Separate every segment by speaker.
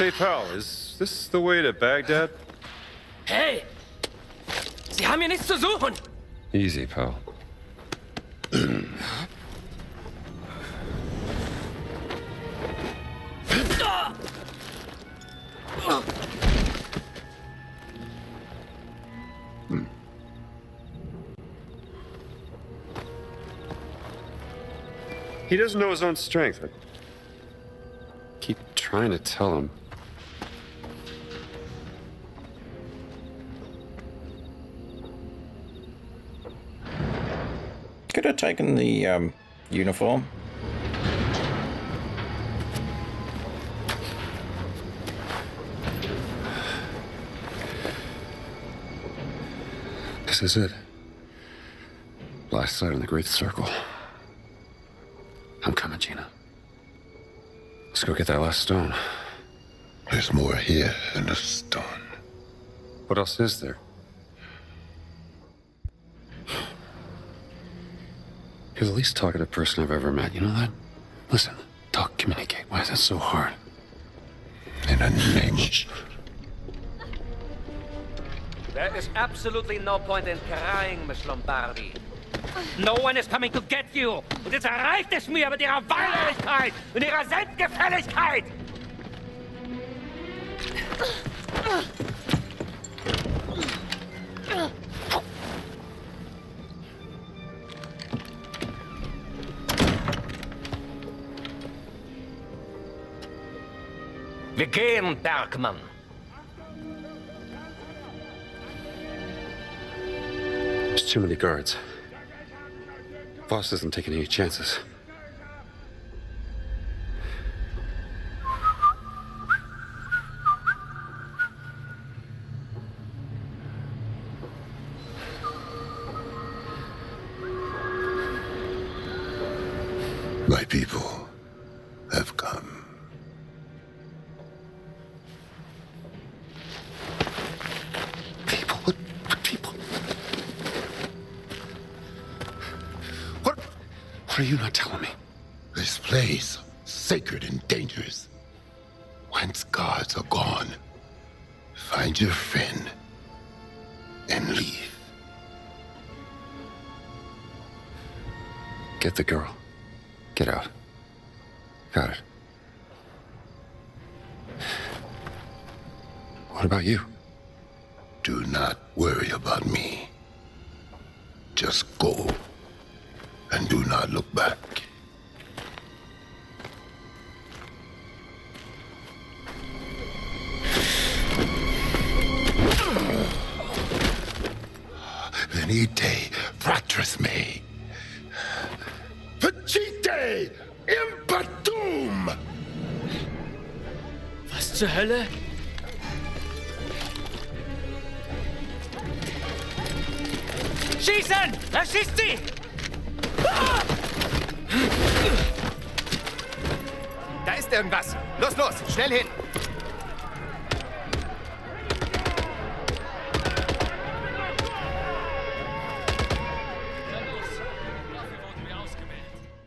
Speaker 1: Hey, pal, is this the way to Baghdad?
Speaker 2: Hey! Sie haben hier nichts zu suchen!
Speaker 1: Easy, pal. He doesn't know his own strength. I keep trying to tell him.
Speaker 3: Could have taken the uniform.
Speaker 1: This is it. Last sight on the Great Circle. I'm coming, Gina. Let's go get that last stone.
Speaker 4: There's more here than a stone.
Speaker 1: What else is there? You're the least talkative person I've ever met, you know that? Listen, talk, communicate. Why is that so hard?
Speaker 4: In a name.
Speaker 5: There is absolutely no point in crying, Miss Lombardi. No one is coming to get you! Und jetzt erreicht es mir mit ihrer Weinerlichkeit und ihrer Selbstgefälligkeit! Wir gehen, Bergmann.
Speaker 1: There's too many guards. Boss isn't taking any chances.
Speaker 4: My people have come.
Speaker 1: People? What people? What are you not telling me?
Speaker 4: This place, sacred and dangerous. Once guards are gone, find your friend and leave.
Speaker 1: Get the girl. Get out. Got it. What about you?
Speaker 4: Do not worry about me. Just go and do not look back. Venite, fratris mei. Facite impatum!
Speaker 2: Was zur Hölle? Schießen! Er schießt sie!
Speaker 6: Da ist irgendwas. Los, los, schnell hin.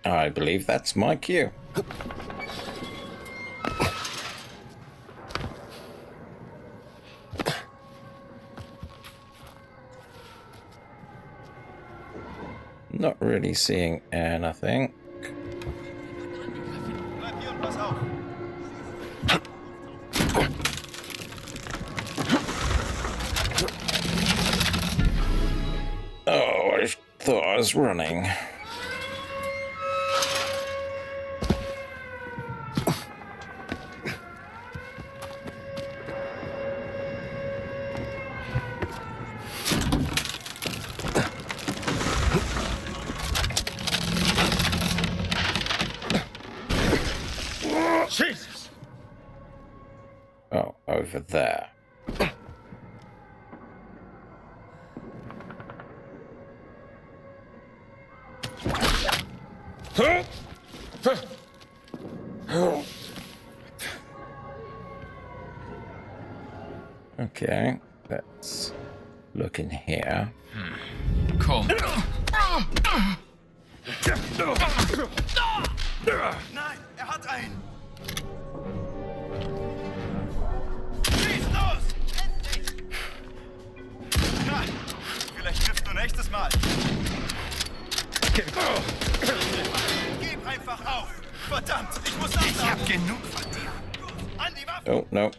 Speaker 3: I believe that's my cue. Not really seeing anything. Oh, I thought I was running.
Speaker 6: Jesus!
Speaker 3: Oh, over there. Okay, let's look in here.
Speaker 7: Komm.
Speaker 6: Nein, er hat einen! Gib einfach auf! Verdammt, ich muss nachladen! Ich hab genug von dir! An die Waffe!
Speaker 3: Oh, no.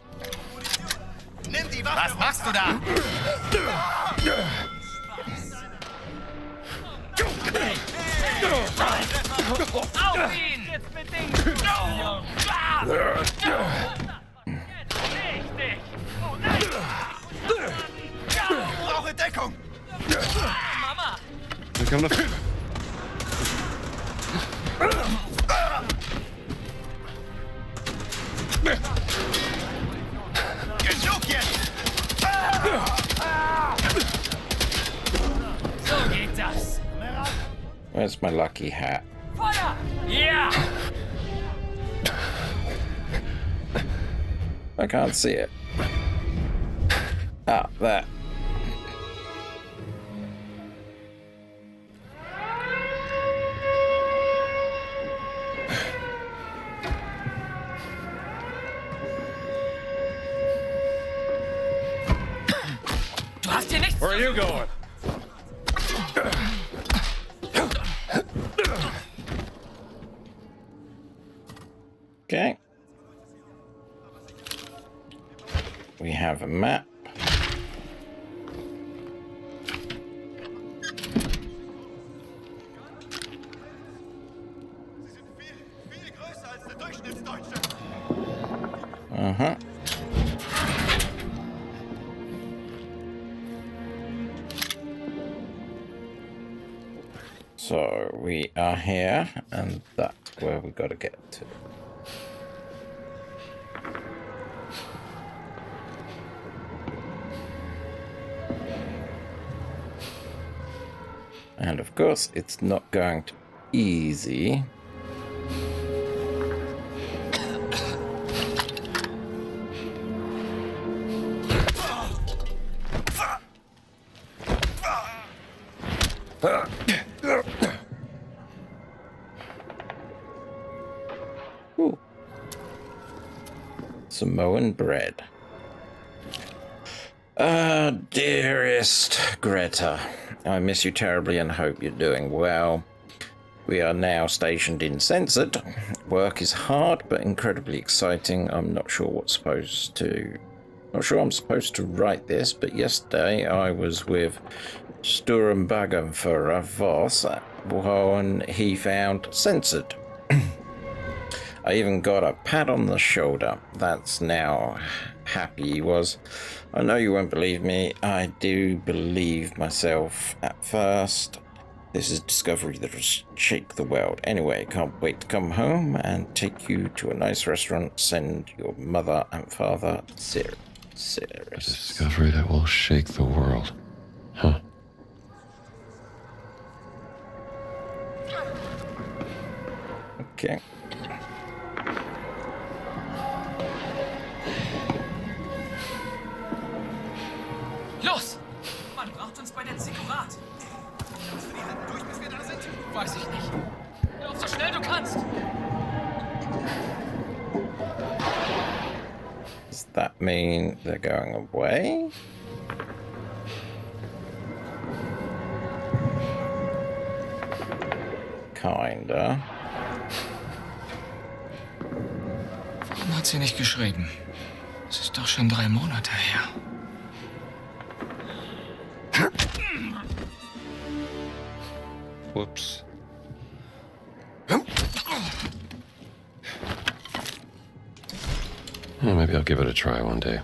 Speaker 6: Nimm die Waffe! Was machst du da?
Speaker 2: Auf ihn! Jetzt bedingt! Richtig! Oh nein!
Speaker 6: Ich brauche Deckung!
Speaker 2: Mama!
Speaker 1: Wir kommen noch.
Speaker 6: Genug jetzt!
Speaker 2: So geht das!
Speaker 3: Where's my lucky hat?
Speaker 2: Feuer! Ja!
Speaker 3: I can't see it. Ah, there.
Speaker 2: Du hast hier nichts.
Speaker 1: Where are you going?
Speaker 3: Okay. We have a map.
Speaker 6: Viel größer als der Durchschnittsdeutsche!
Speaker 3: Uh-huh. So we are here, and that's where we got to get to. And of course, it's not going to be easy. Ooh. Samoan bread. Dearest Greta, I miss you terribly and hope you're doing well. We are now stationed in Censored. Work is hard but incredibly exciting. I'm not sure I'm supposed to write this, but yesterday I was with Sturmbagenführer Voss when he found Censored. I even got a pat on the shoulder. That's how happy he was. I know you won't believe me. I do believe myself at first. This is a discovery that will shake the world. Anyway, can't wait to come home and take you to a nice restaurant. Send your mother and father, Sirius.
Speaker 1: A discovery that will shake the world. Huh.
Speaker 3: Okay.
Speaker 2: Los! Man braucht uns bei der Ziggurat.
Speaker 6: Wir halten durch, bis wir da sind?
Speaker 2: Weiß ich nicht. Lauf so schnell du kannst.
Speaker 3: Does that mean they're going away? Kinda.
Speaker 2: Warum hat sie nicht geschrieben? Es ist doch schon 3 Monate her.
Speaker 1: Whoops. Well, maybe I'll give it a try one day.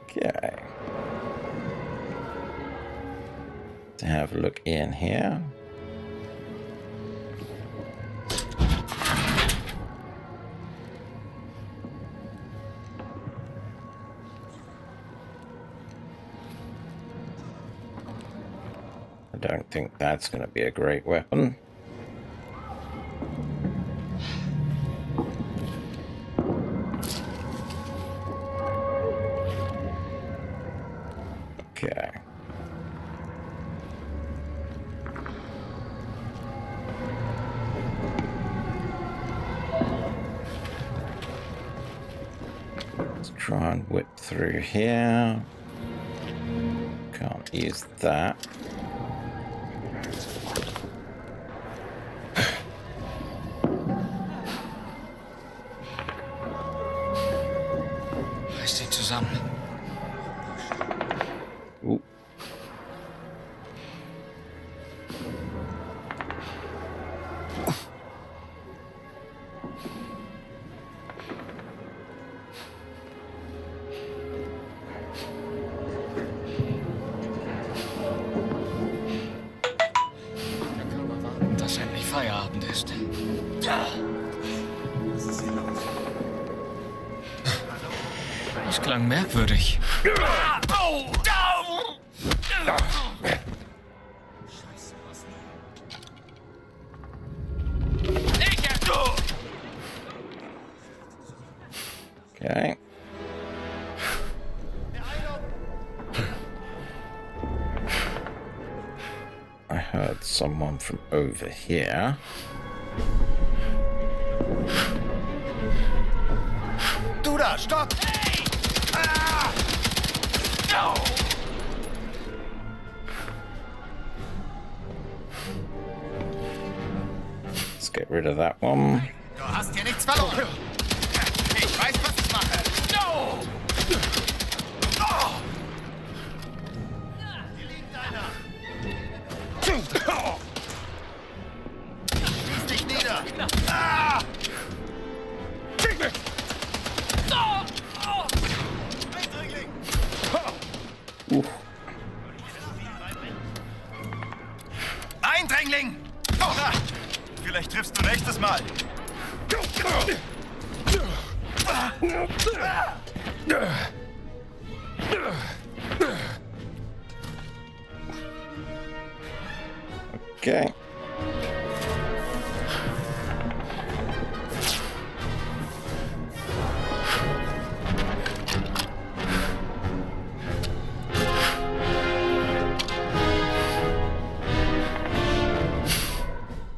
Speaker 3: Okay. To have a look in here. I don't think that's going to be a great weapon. Okay. Let's try and whip through here. Can't use that.
Speaker 2: Reiß dich zusammen. Dass endlich Feierabend ist. Das klang merkwürdig.
Speaker 3: Okay. I heard someone from over here.
Speaker 6: Du da, stopp!
Speaker 3: Let's get rid of that one.
Speaker 6: Du hast hier nichts verloren. Ich weiß, was ich mache. Hier liegt einer. Schieß dich nieder. Eindringling. Eindringling! Oh, vielleicht triffst du nächstes Mal.
Speaker 3: Okay.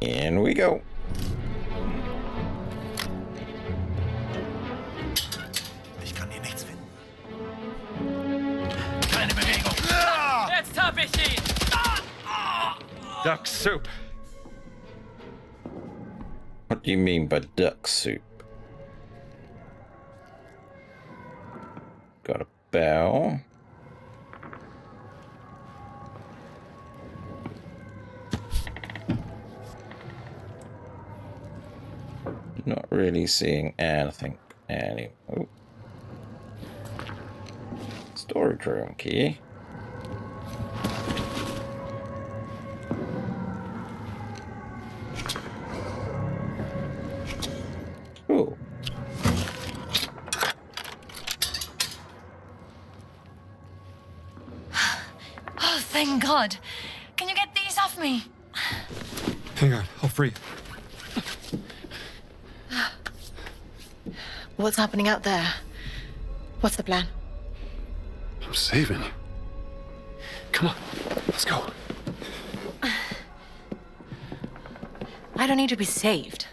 Speaker 3: In we go.
Speaker 6: Ich kann hier nichts finden. Keine Bewegung.
Speaker 5: Jetzt hab ich ihn!
Speaker 1: Duck soup.
Speaker 3: What do you mean by duck soup? Got a bell. Not really seeing anything. Oh. Storage room key. Ooh.
Speaker 7: Oh, thank God. Can you get these off me?
Speaker 1: Hang on, I'll free.
Speaker 7: What's happening out there? What's the plan?
Speaker 1: I'm saving you. Come on, let's go.
Speaker 7: I don't need to be saved.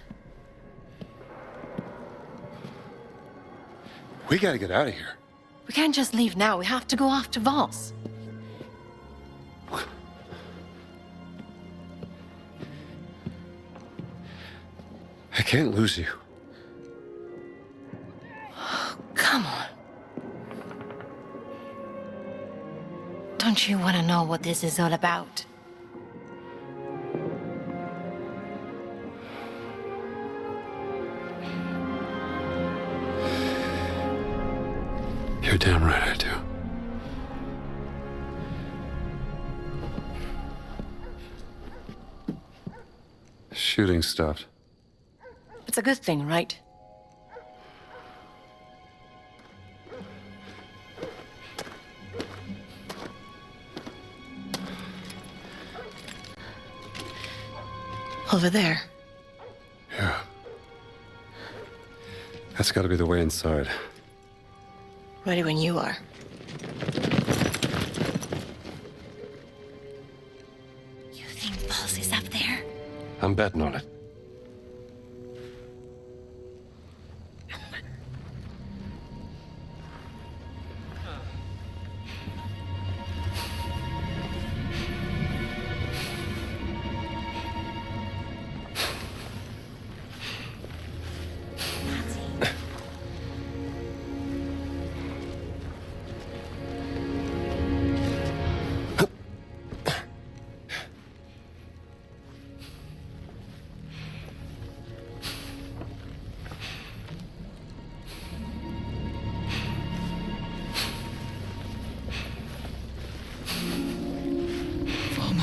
Speaker 1: We gotta get out of here.
Speaker 7: We can't just leave now. We have to go after Voss.
Speaker 1: I can't lose you.
Speaker 7: Come on. Don't you want to know what this is all about?
Speaker 1: You're damn right I do. Shooting stopped.
Speaker 7: It's a good thing, right? Over there.
Speaker 1: Yeah. That's gotta be the way inside.
Speaker 7: Ready when you are. You think Voss is up there?
Speaker 1: I'm betting on it.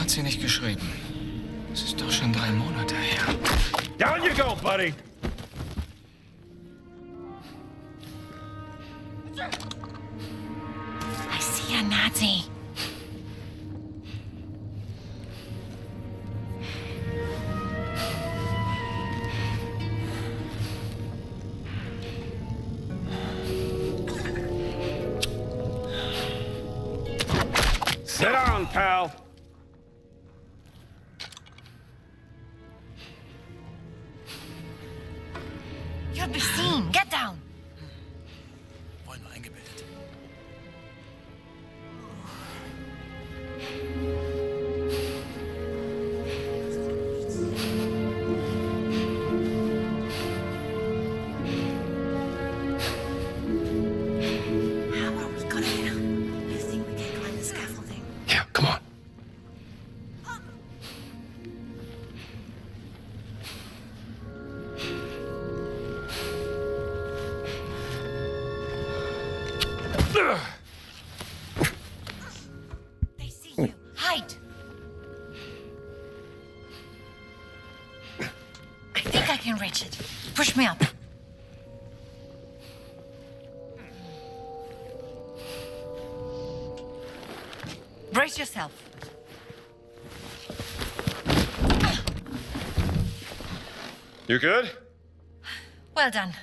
Speaker 2: hat sie nicht geschrieben. Es ist doch schon 3 Monate her.
Speaker 6: Down you go, buddy!
Speaker 7: I see a Nazi.
Speaker 6: Sit down, pal!
Speaker 7: You'll be seen. Get down.
Speaker 6: Wohl nur eingebildet.
Speaker 7: How are we gonna get out? You think we can climb the scaffolding?
Speaker 1: Yeah, come on.
Speaker 7: They see you. Hide. I think I can reach it. Push me up. Brace yourself.
Speaker 6: You good?
Speaker 7: Well done.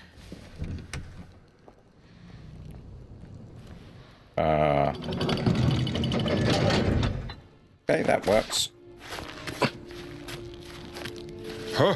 Speaker 3: Okay, that works.
Speaker 6: Huh?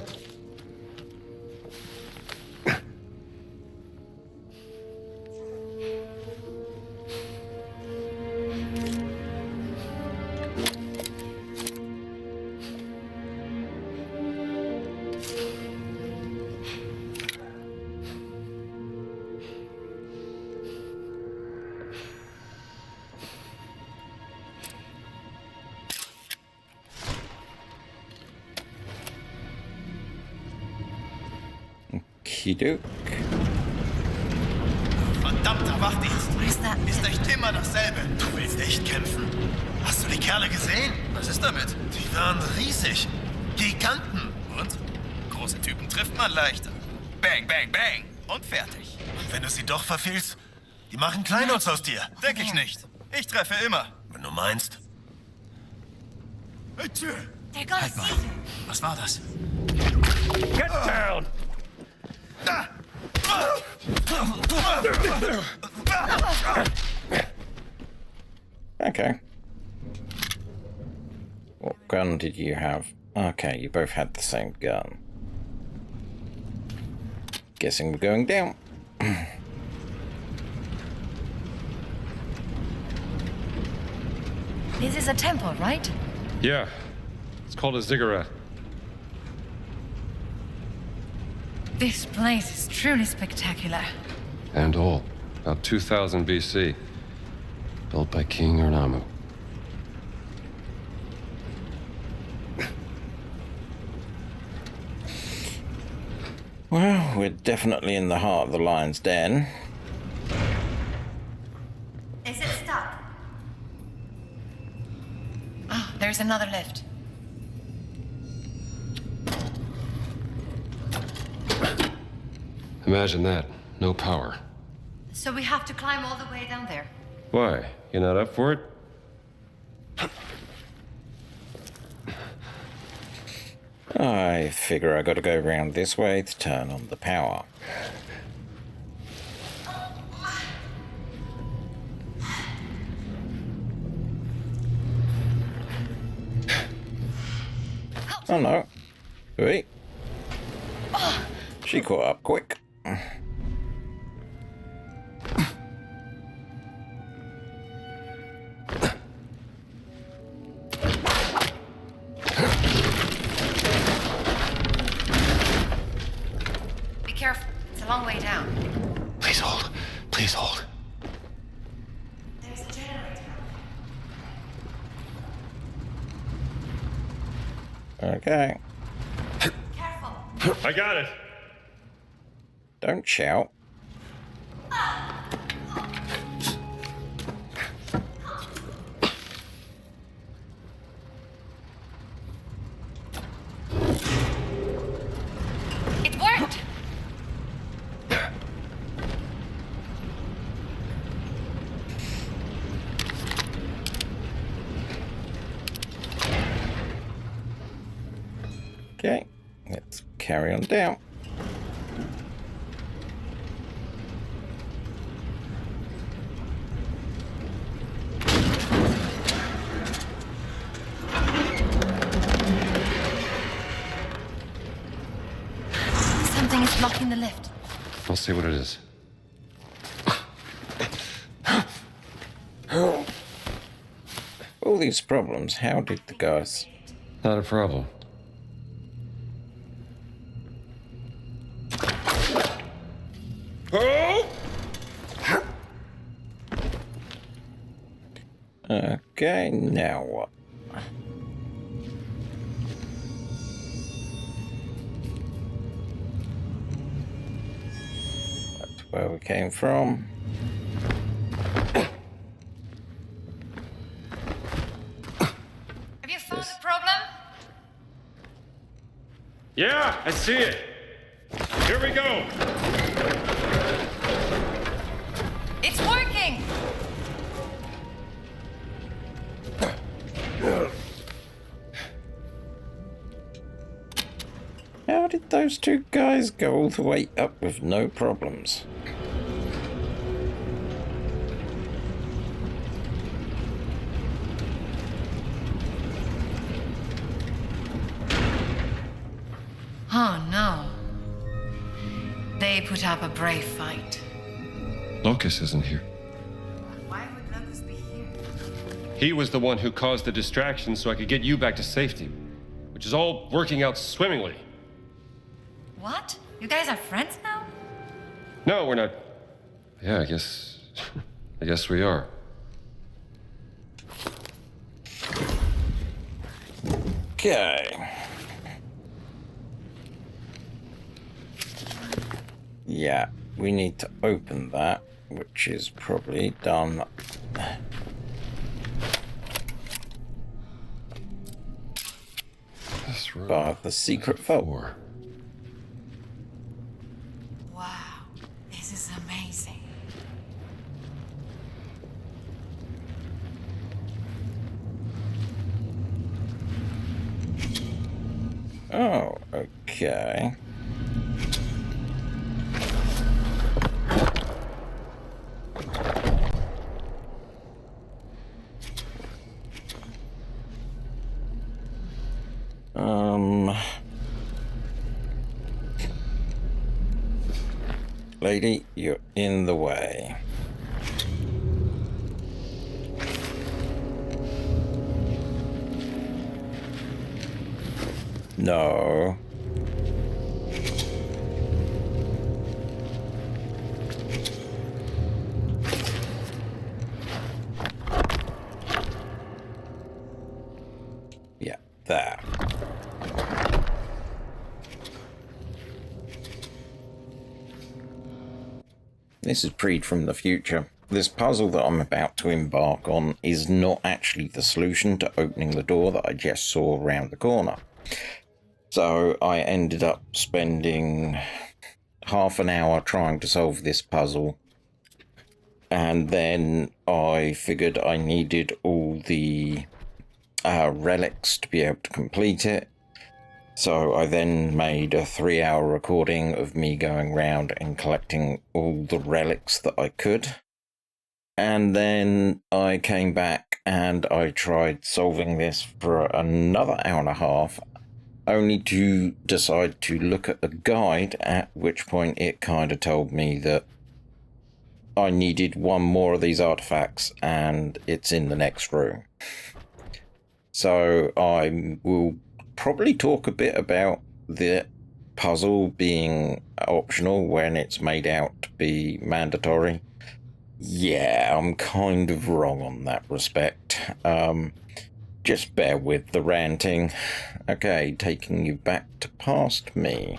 Speaker 3: Okidok.
Speaker 6: Verdammter Wachdienst!
Speaker 7: What is that?
Speaker 6: Ist echt immer dasselbe. Du willst echt kämpfen? Hast du die Kerle gesehen? Was ist damit? Die waren riesig. Giganten. Und? Große Typen trifft man leichter. Bang, bang, bang. Und fertig. Und wenn du sie doch verfehlst, die machen Kleinholz aus dir. Denke ich nicht. Ich treffe immer. Wenn du meinst. Hey, Tür!
Speaker 7: They're gonna
Speaker 2: Halt mal.
Speaker 7: see you.
Speaker 2: Was war das?
Speaker 6: Get down!
Speaker 3: Okay. What gun did you have? Okay, you both had the same gun. Guessing we're going down.
Speaker 7: This is a temple, right?
Speaker 1: Yeah. It's called a ziggurat.
Speaker 7: This place is truly spectacular.
Speaker 1: And old. About 2000 BC. Built by King Ernamu.
Speaker 3: Well, we're definitely in the heart of the lion's den.
Speaker 7: Is it stuck? Ah, there's another lift.
Speaker 1: Imagine that. No power.
Speaker 7: So we have to climb all the way down there.
Speaker 1: Why? You not up for it?
Speaker 3: I figure I gotta go around this way to turn on the power. Oh no. Wait. She caught up quick.
Speaker 7: Be careful. It's a long way down.
Speaker 1: Please hold. Please hold.
Speaker 7: There's a generator.
Speaker 3: Okay.
Speaker 7: Careful.
Speaker 1: I got it.
Speaker 3: Don't shout. Okay, let's carry on down.
Speaker 7: Something is blocking the lift.
Speaker 1: I'll see what it is.
Speaker 3: All these problems, how did the guys...
Speaker 1: Not a problem.
Speaker 3: Okay, now what? That's where we came from.
Speaker 7: Have you found the problem?
Speaker 8: Yeah, I see it. Here we go.
Speaker 7: It's working!
Speaker 3: How did those two guys go all the way up with no problems?
Speaker 9: Oh no. They put up a brave fight.
Speaker 8: Locus isn't here.
Speaker 9: Why would Locus be here?
Speaker 8: He was the one who caused the distraction so I could get you back to safety, which is all working out swimmingly.
Speaker 9: What? You guys are friends now?
Speaker 8: No, we're not. Yeah, I guess we are.
Speaker 3: Okay. Yeah, we need to open that, which is probably done.
Speaker 1: This room.
Speaker 3: By the secret vault.
Speaker 9: Wow. This is amazing.
Speaker 3: Oh, okay. Lady, you're in the way. No. Yeah, there. This is Preed from the future. This puzzle that I'm about to embark on is not actually the solution to opening the door that I just saw around the corner. So I ended up spending half an hour trying to solve this puzzle. And then I figured I needed all the relics to be able to complete it. So I then made a 3-hour recording of me going around and collecting all the relics that I could. And then I came back and I tried solving this for another hour and a half, only to decide to look at the guide, at which point it kind of told me that I needed one more of these artifacts and it's in the next room. So I will probably talk a bit about the puzzle being optional when it's made out to be mandatory. Yeah, I'm kind of wrong on that respect. Just bear with the ranting. Okay, taking you back to past me.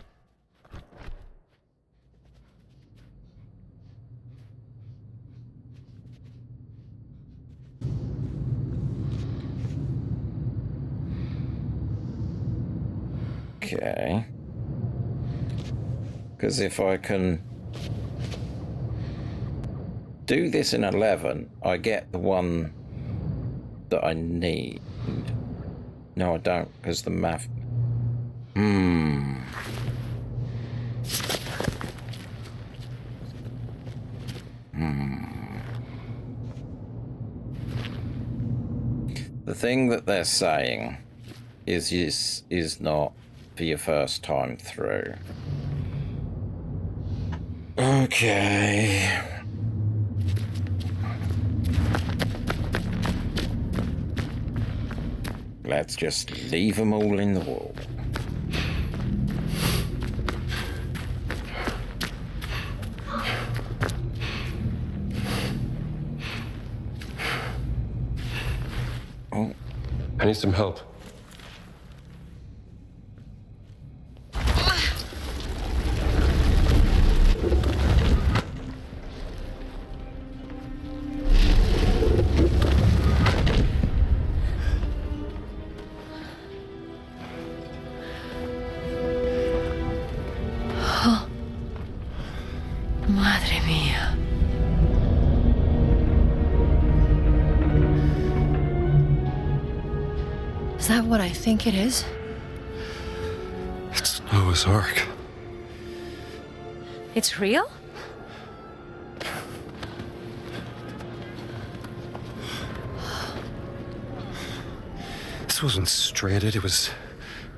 Speaker 3: Okay. Because if I can do this in 11, I get the one that I need. No, I don't, because the math... The thing that they're saying is not for your first time through. Okay. Let's just leave them all in the wall.
Speaker 8: Oh, I need some help.
Speaker 9: Madre mía. Is that what I think it is?
Speaker 1: It's Noah's Ark.
Speaker 9: It's real?
Speaker 1: This wasn't stranded, it was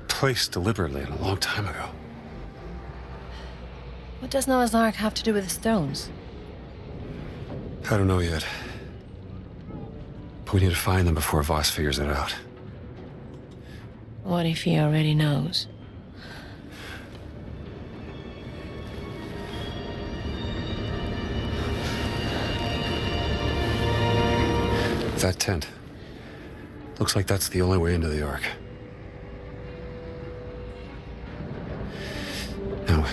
Speaker 1: placed deliberately and a long time ago.
Speaker 9: What does Noah's Ark have to do with the stones?
Speaker 1: I don't know yet. But we need to find them before Voss figures it out.
Speaker 9: What if he already knows?
Speaker 1: That tent. Looks like that's the only way into the Ark. Now...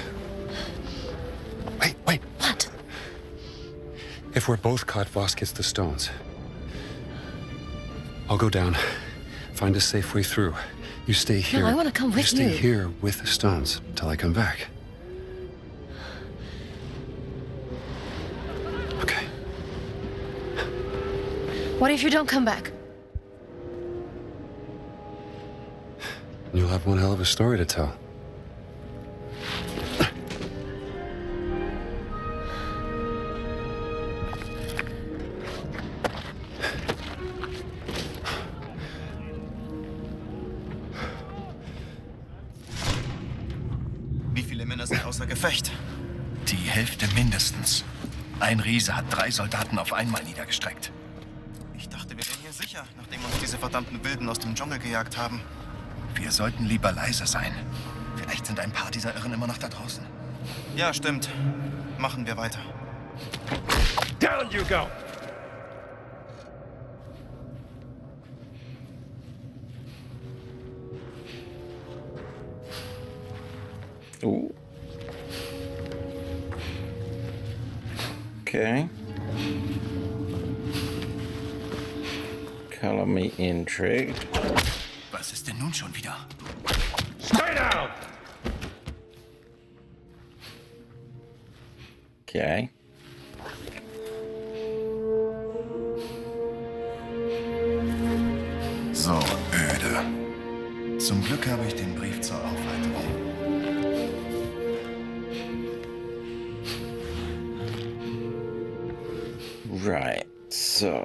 Speaker 1: Wait.
Speaker 9: What?
Speaker 1: If we're both caught, Voss gets the stones. I'll go down, find a safe way through. You stay here.
Speaker 9: No, I want to come with you.
Speaker 1: You stay here with the stones till I come back. Okay.
Speaker 9: What if you don't come back?
Speaker 1: You'll have one hell of a story to tell.
Speaker 6: Wie viele Männer sind außer Gefecht?
Speaker 10: Die Hälfte mindestens. Ein Riese hat 3 Soldaten auf einmal niedergestreckt.
Speaker 6: Ich dachte, wir wären hier sicher, nachdem uns diese verdammten Wilden aus dem Dschungel gejagt haben.
Speaker 10: Wir sollten lieber leise sein. Vielleicht sind ein paar dieser Irren immer noch da draußen.
Speaker 6: Ja, stimmt. Machen wir weiter.
Speaker 8: Down you go!
Speaker 3: Ooh. Okay. Color me intrigued.
Speaker 10: Was ist denn nun schon wieder?
Speaker 8: Stay down!
Speaker 3: Okay.
Speaker 10: So öde. Zum Glück habe ich den Brief zur Aufheiterung.
Speaker 3: Right, so...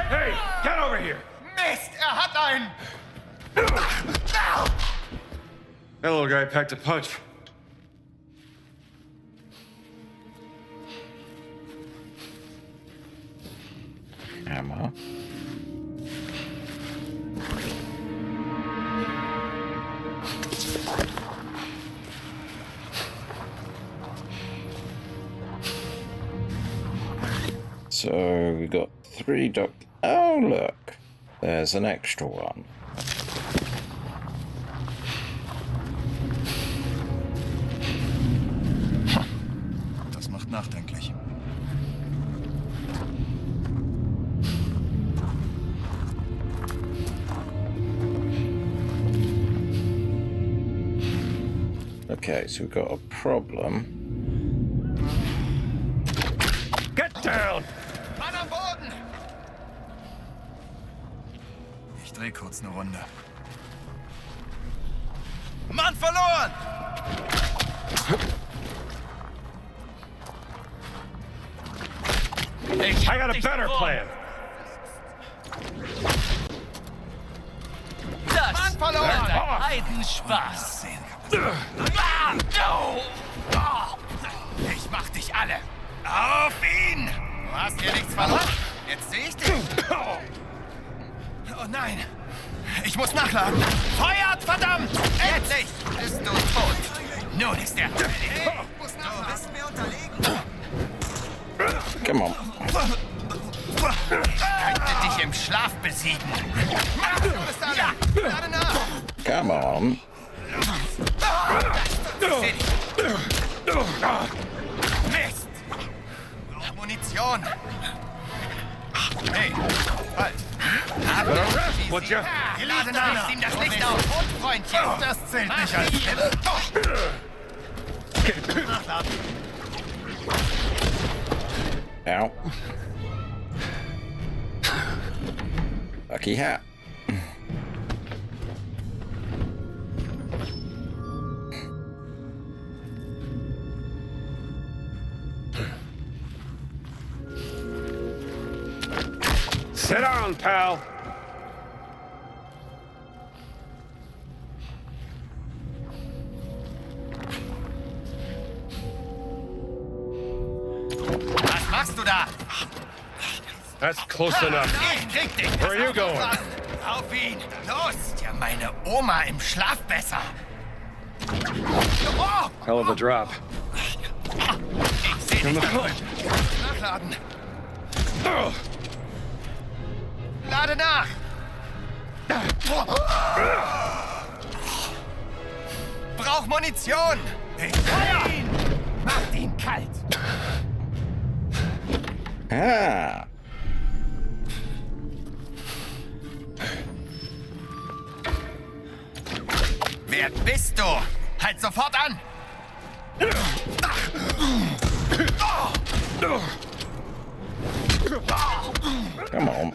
Speaker 8: Hey! Get over here!
Speaker 6: Mist, hat einen!
Speaker 8: That little guy packed a punch.
Speaker 3: Hammer. So we got 3 Oh, look. There's an extra one.
Speaker 10: Das macht nachdenklich.
Speaker 3: Okay, so we've got a problem.
Speaker 8: Get down!
Speaker 6: Mann am Boden!
Speaker 10: dreh kurz eine Runde.
Speaker 6: Mann verloren!
Speaker 8: I got a better plan.
Speaker 6: Mann verloren!
Speaker 10: Heidenspaß. Ich mach dich alle. Auf ihn!
Speaker 6: Du hast hier nichts verloren. Jetzt sehe ich dich.
Speaker 10: Oh nein. Ich muss nachladen. Feuert, verdammt!
Speaker 6: Endlich bist du tot.
Speaker 10: Nun ist er.
Speaker 6: Hey, du bist mir unterlegen.
Speaker 3: Come on.
Speaker 10: Könnte dich im Schlaf besiegen.
Speaker 6: Du bist alle. Ja, gerade nach.
Speaker 3: Come on.
Speaker 10: Mist! Munition! Hey, halt!
Speaker 8: Would you?
Speaker 10: Die Lade nach! Ihm das Licht auf! Freundchen! Das zählt nicht als Nachladen!
Speaker 3: Ow. Lucky hat.
Speaker 8: Sit down, pal.
Speaker 10: Was machst du da?
Speaker 8: That's close enough.
Speaker 10: Ich krieg dich!
Speaker 8: Where are you going?
Speaker 10: Auf ihn! Los! Ist ja meine Oma im Schlaf besser! Oh!
Speaker 8: Hell of a drop.
Speaker 10: Ich seh dich da. Nachladen! Lade nach! Brauch Munition! Feuer ihn! Macht ihn kalt!
Speaker 3: Ah.
Speaker 10: Wer bist du? Halt sofort an!
Speaker 3: Come on.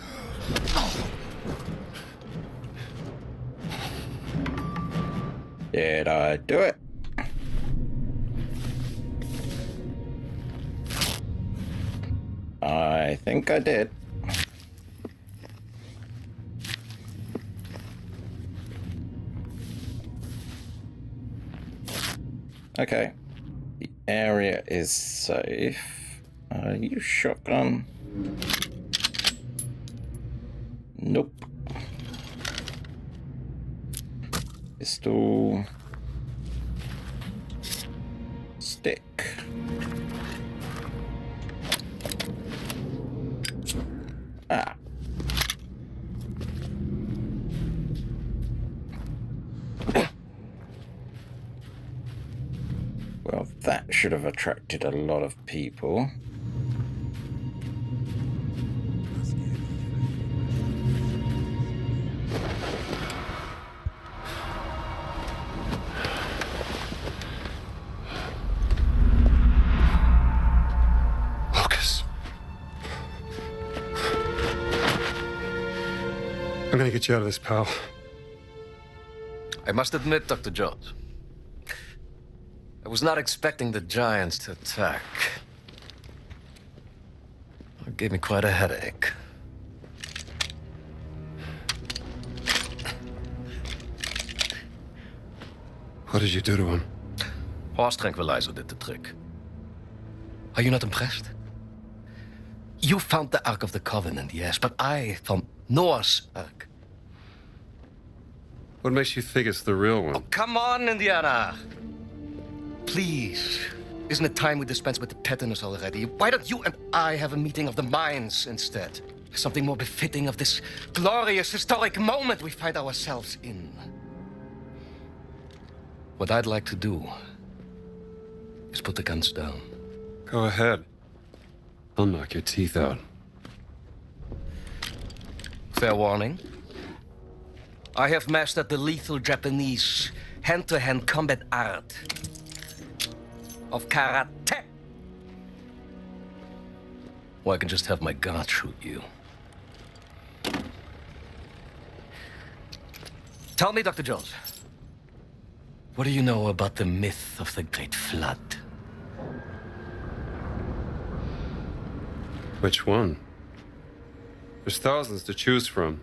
Speaker 3: Did I do it? I think I did. Okay. The area is safe. You shotgun? Nope. Pistol. Stick. Ah. Well, that should have attracted a lot of people.
Speaker 1: I'm gonna get you out of this, pal.
Speaker 11: I must admit, Dr. Jones, I was not expecting the giants to attack. It gave me quite a headache.
Speaker 1: What did you do to him?
Speaker 11: Horse tranquilizer did the trick. Are you not impressed? You found the Ark of the Covenant, yes, but I found Noah's Ark.
Speaker 1: What makes you think it's the real one?
Speaker 11: Oh, come on, Indiana. Please. Isn't it time we dispense with the pettiness already? Why don't you and I have a meeting of the minds instead? Something more befitting of this glorious historic moment we find ourselves in. What I'd like to do is put the guns down.
Speaker 1: Go ahead. I'll knock your teeth out.
Speaker 11: Fair warning. I have mastered the lethal Japanese hand-to-hand combat art of karate. Or I can just have my guard shoot you. Tell me, Dr. Jones. What do you know about the myth of the Great Flood?
Speaker 8: Which one? There's thousands to choose from.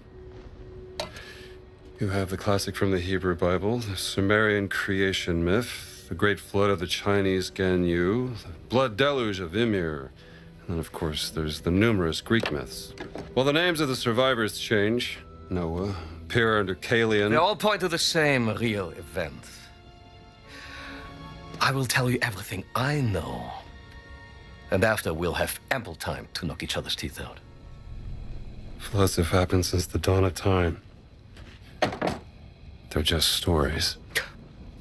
Speaker 8: You have the classic from the Hebrew Bible, the Sumerian creation myth, the Great Flood of the Chinese Ganyu, the Blood Deluge of Ymir, and then, of course, there's the numerous Greek myths. Well, the names of the survivors change. Noah, Peru and Deucalion.
Speaker 11: They all point to the same real event. I will tell you everything I know. And after, we'll have ample time to knock each other's teeth out.
Speaker 8: Floods have happened since the dawn of time. They're just stories.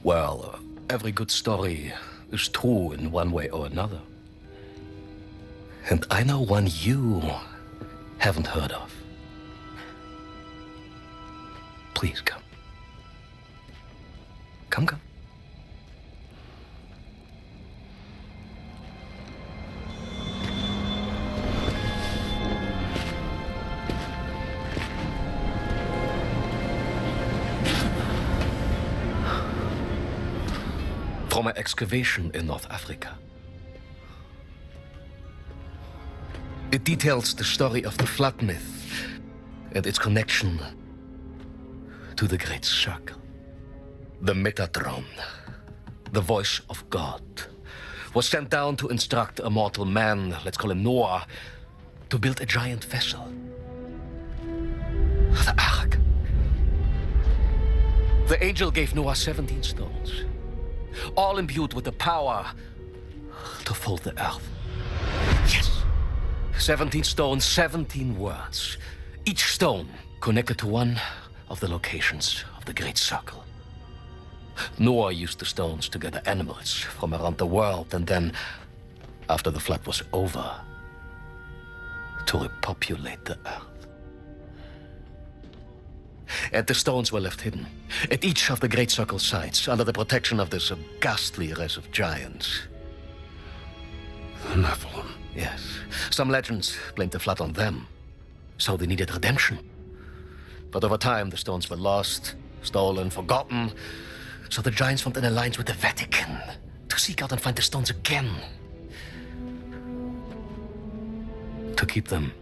Speaker 11: Well, every good story is true in one way or another. And I know one you haven't heard of. Please come. Come. From an excavation in North Africa. It details the story of the flood myth and its connection to the Great Circle. The Metatron, the voice of God, was sent down to instruct a mortal man, let's call him Noah, to build a giant vessel. The Ark. The angel gave Noah 17 stones, all imbued with the power to fold the earth. Yes! 17 stones, 17 words. Each stone connected to one of the locations of the Great Circle. Noah used the stones to gather animals from around the world, and then, after the flood was over, to repopulate the earth. And the stones were left hidden at each of the Great Circle sites under the protection of this ghastly race of giants.
Speaker 8: The Nephilim.
Speaker 11: Yes. Some legends blamed the flood on them, so they needed redemption. But over time, the stones were lost, stolen, forgotten, so the giants formed an alliance with the Vatican to seek out and find the stones again. To keep them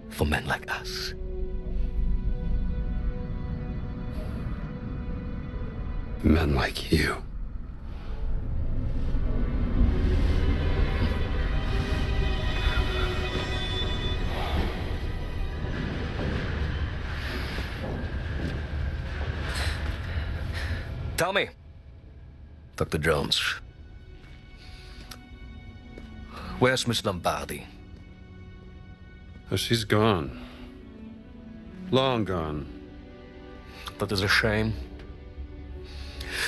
Speaker 11: for men like us.
Speaker 8: Men like you.
Speaker 11: Tell me, Dr. Jones, where's Miss Lombardi?
Speaker 8: Oh, she's gone. Long gone.
Speaker 11: That is a shame.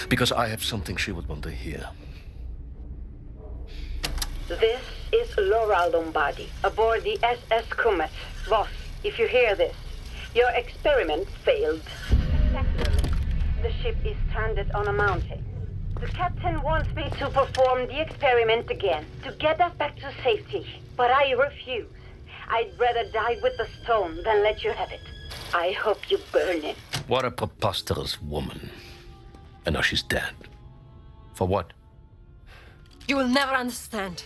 Speaker 11: Because I have something she would want to hear.
Speaker 12: This is Laura Lombardi, aboard the SS Comet. Boss, if you hear this, your experiment failed spectacularly. The ship is stranded on a mountain. The captain wants me to perform the experiment again, to get us back to safety. But I refuse. I'd rather die with the stone than let you have it. I hope you burn it.
Speaker 11: What a preposterous woman. And now she's dead. For what?
Speaker 9: You will never understand.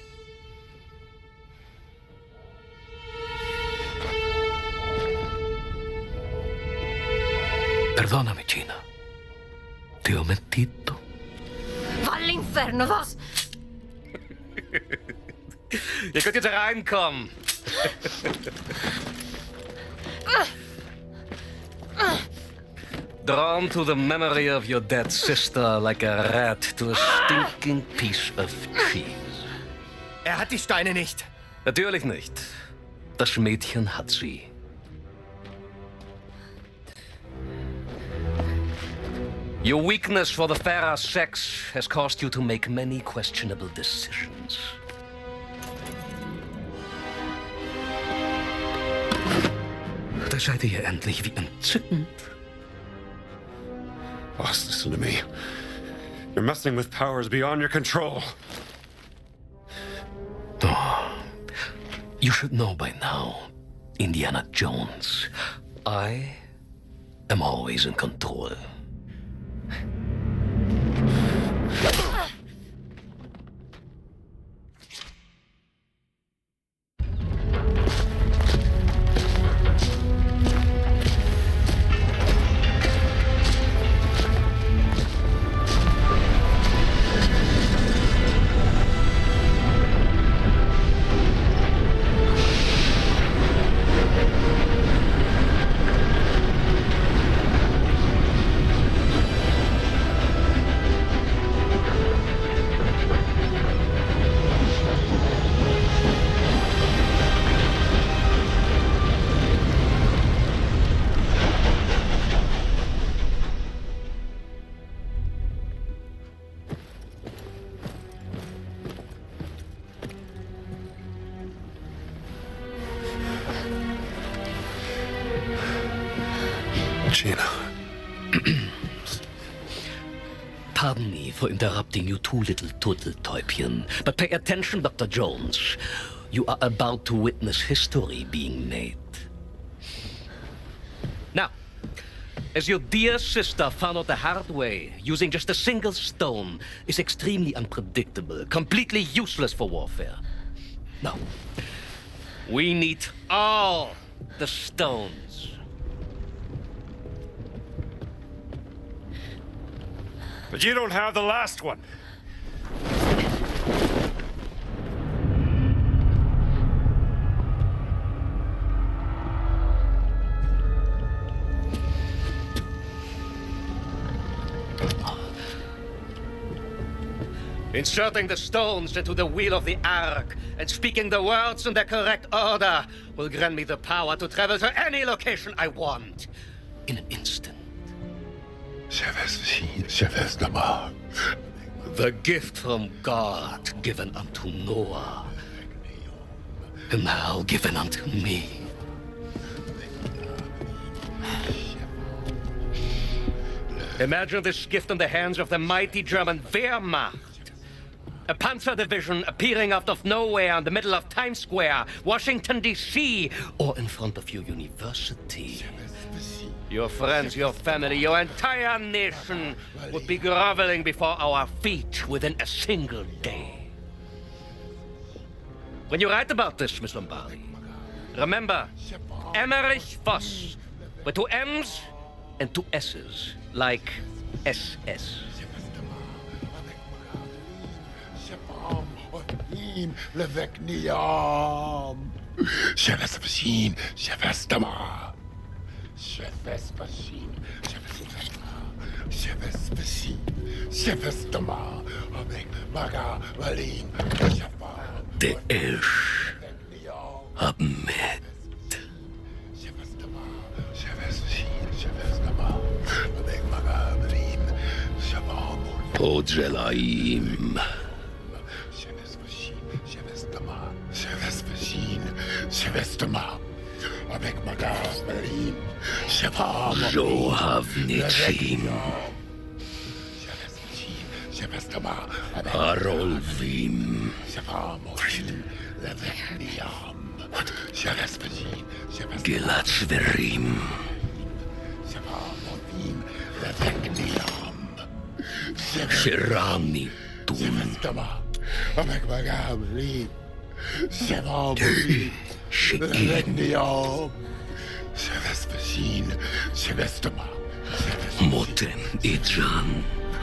Speaker 11: Perdóname, Gina. Ti ho mentito.
Speaker 9: Va all'inferno, vos!
Speaker 11: Ihr könnt jetzt reinkommen. Drawn to the memory of your dead sister like a rat to a stinking piece of cheese.
Speaker 10: Hat die Steine nicht.
Speaker 11: Natürlich nicht. Das Mädchen hat sie. Your weakness for the fairer sex has caused you to make many questionable decisions. Da seid ihr endlich wie entzückend.
Speaker 8: Boss, listen to me. You're messing with powers beyond your control.
Speaker 11: Oh, you should know by now, Indiana Jones. I I'm always in control. Pardon me for interrupting you two little turtle-täubchen, but pay attention, Dr. Jones. You are about to witness history being made. Now, as your dear sister found out the hard way, using just a single stone is extremely unpredictable, completely useless for warfare. Now, we need all the stones.
Speaker 13: But you don't have the last one.
Speaker 11: Inserting the stones into the wheel of the Ark and speaking the words in the correct order will grant me the power to travel to any location I want in an instant. The gift from God given unto Noah, and now given unto me. Imagine this gift in the hands of the mighty German Wehrmacht. A panzer division appearing out of nowhere in the middle of Times Square, Washington, D.C., or in front of your university. Your friends, your family, your entire nation would be groveling before our feet within a single day. When you write about this, Miss Lombardi, remember Emmerich Voss with 2 M's and 2 S's, like SS. Det Ahmed. Odrelaim. Zohavnichim. Harolvim. Gilatsverim. Shirani Tum. Motem Idran.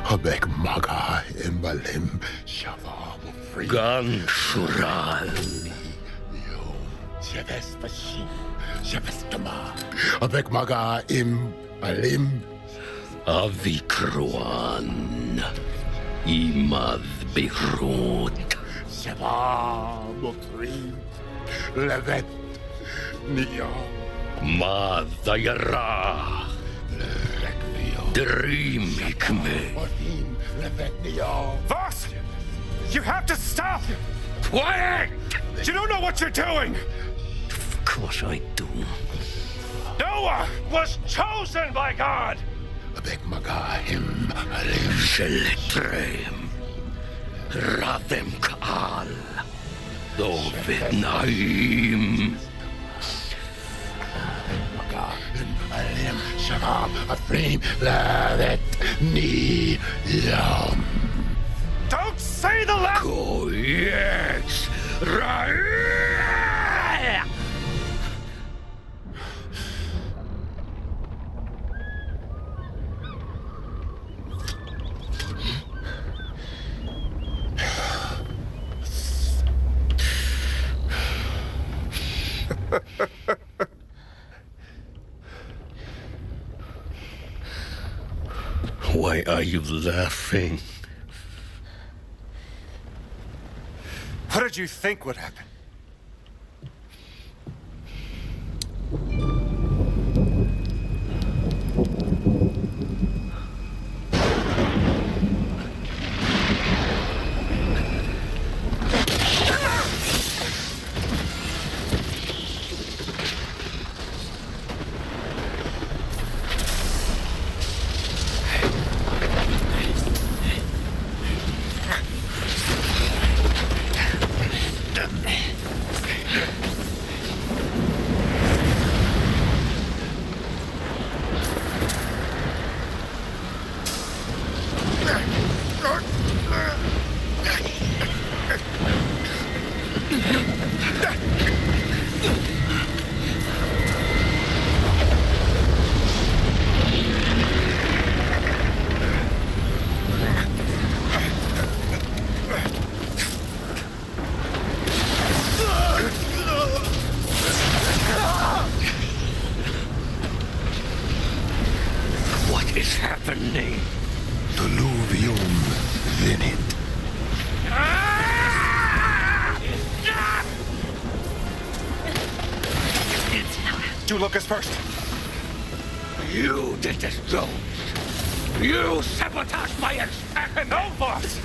Speaker 4: Habek Maga Imbalim Shavam Free
Speaker 11: Gan Shural
Speaker 4: Shevespashin Shevestama Habek Maga Imbalim
Speaker 11: Avikruan Imad Beirut
Speaker 4: Shavam Free Levet Nia
Speaker 11: Madayara Dream Hikme.
Speaker 13: Voss! You have to stop!
Speaker 11: Quiet!
Speaker 13: You don't know what you're doing!
Speaker 11: Of course I do.
Speaker 13: Noah was chosen by God!
Speaker 11: Seletrem. Radem Kaal. Dovid Naim.
Speaker 4: a flame lavet ni lam.
Speaker 13: Don't say the last...
Speaker 4: Yes, right. Why are you laughing?
Speaker 13: What did you think would happen? Lucas first.
Speaker 4: You did this, Jones. You sabotaged my experiment.
Speaker 13: No, boss.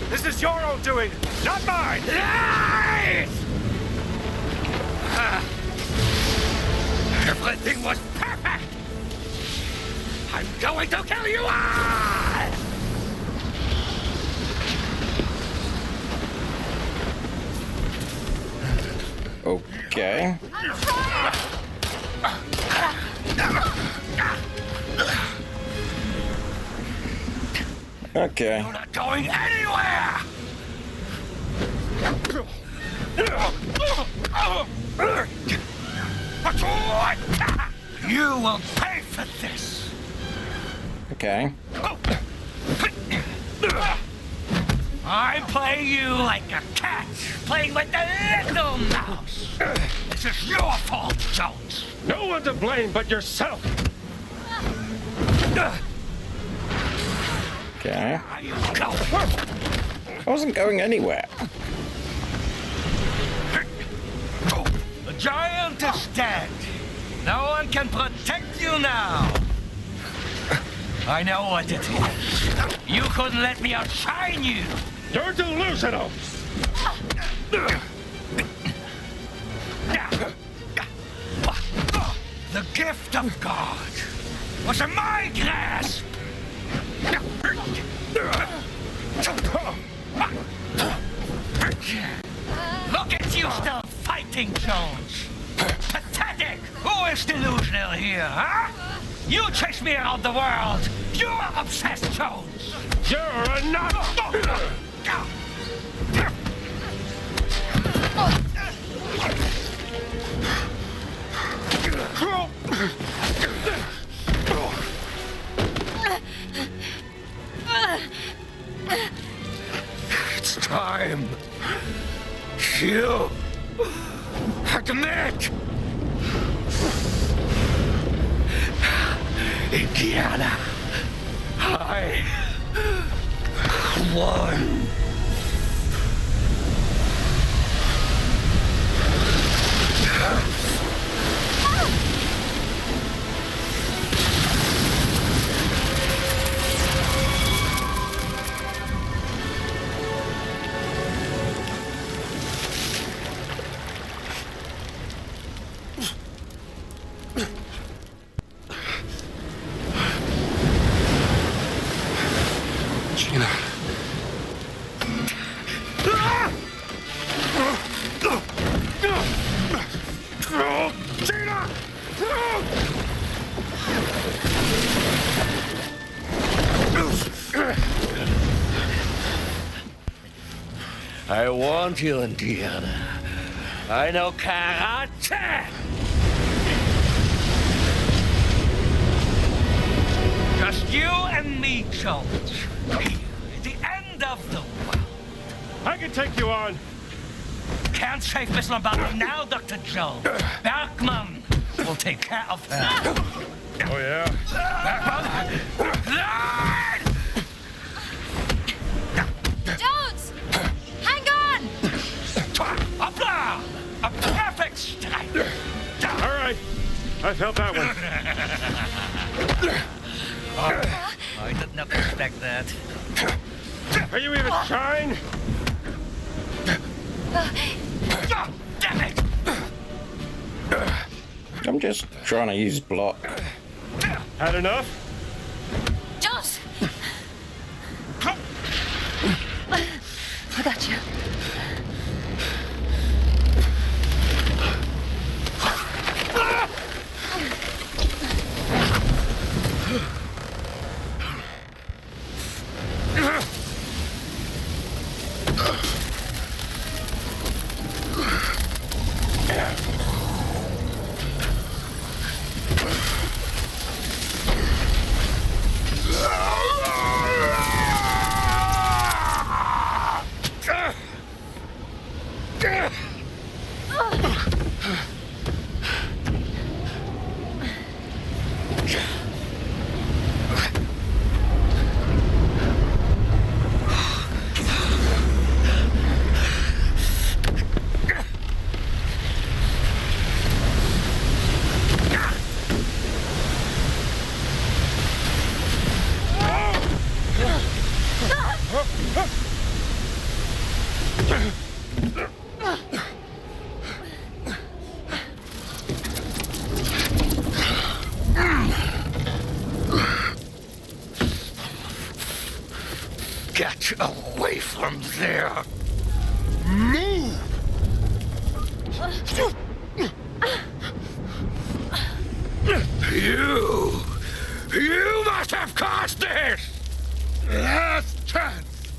Speaker 13: This is your own doing, not mine.
Speaker 4: Lies! Everything was perfect. I'm going to kill you all.
Speaker 3: Okay. Okay.
Speaker 4: You're not going anywhere! You will pay for this!
Speaker 3: Okay.
Speaker 4: I'm playing you like a cat, playing with the little mouse. This is your fault, Jones.
Speaker 13: No one to blame but yourself.
Speaker 3: Okay. I wasn't going anywhere.
Speaker 4: The giant is dead. No one can protect you now. I know what it is. You couldn't let me outshine you.
Speaker 13: You're delusional.
Speaker 4: The gift of God was in my grasp. Look at you still fighting, Jones. Pathetic. Who is delusional here, huh? You chase me around the world. You're obsessed, Jones.
Speaker 13: You're enough.
Speaker 4: It's time. You admit. Indiana, I won. I warned you, Indiana. I know karate! Just you and me, Jones. The end of the world.
Speaker 13: I can take you on.
Speaker 4: Can't save Miss Lombardi now, Dr. Jones. Bergman will take care of her.
Speaker 13: Oh, yeah?
Speaker 9: Jones! Hang on!
Speaker 4: Hoppla! A perfect strike!
Speaker 13: All right. I felt that one.
Speaker 4: I did not expect that.
Speaker 13: Are you even trying?
Speaker 4: Damn it!
Speaker 3: I'm just trying to use block.
Speaker 13: Had enough?
Speaker 9: Jones! I got you.
Speaker 4: Get away from there! Move! You must have caused this!
Speaker 13: Last chance!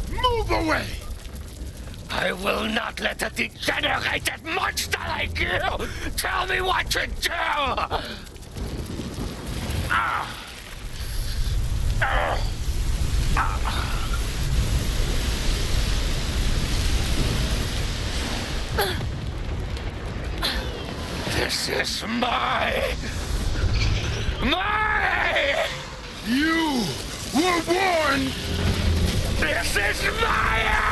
Speaker 13: Move away!
Speaker 4: I will not let a degenerated monster like you tell me what to do! This is my...
Speaker 13: You were warned!
Speaker 4: This is my...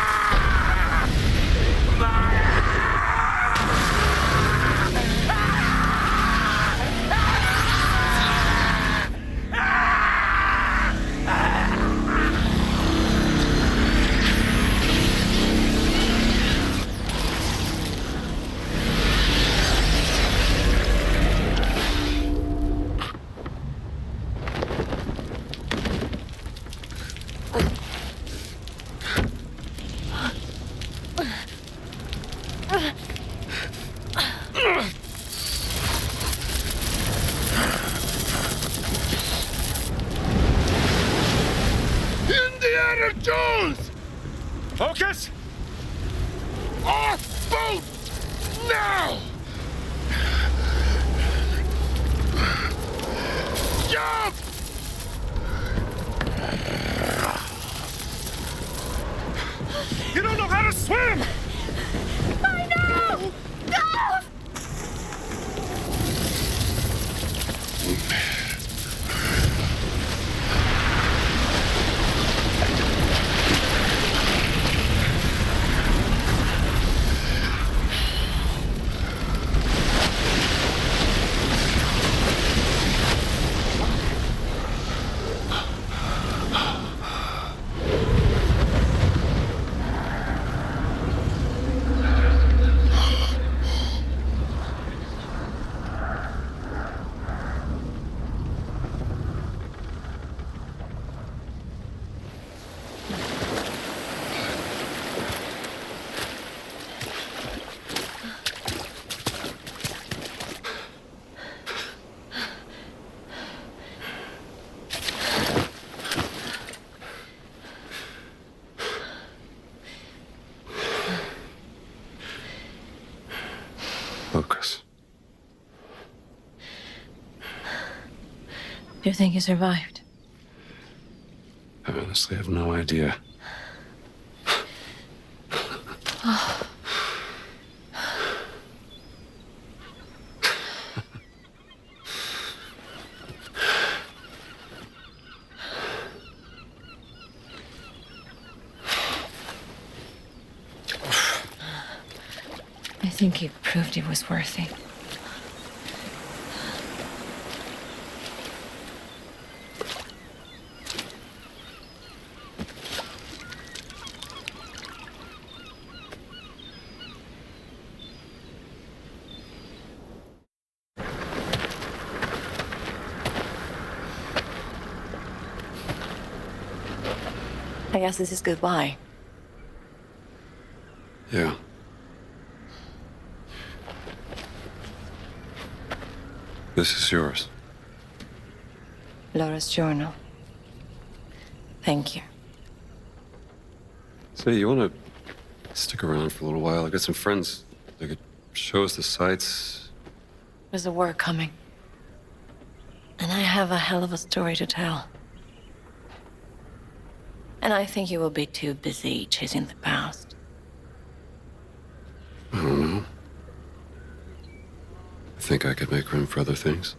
Speaker 13: Indiana Jones! Focus! Off boat! Now! Jump! You don't know how to swim!
Speaker 9: I know! Go!
Speaker 7: You think he survived?
Speaker 8: I honestly have no idea.
Speaker 7: I think he proved he was worthy. I guess this is goodbye.
Speaker 8: Yeah. This is yours.
Speaker 7: Laura's journal. Thank you.
Speaker 8: Say, you want to stick around for a little while? I got some friends. They could show us the sights.
Speaker 7: There's a war coming. And I have a hell of a story to tell. And I think you will be too busy chasing the past.
Speaker 8: I don't know. I think I could make room for other things.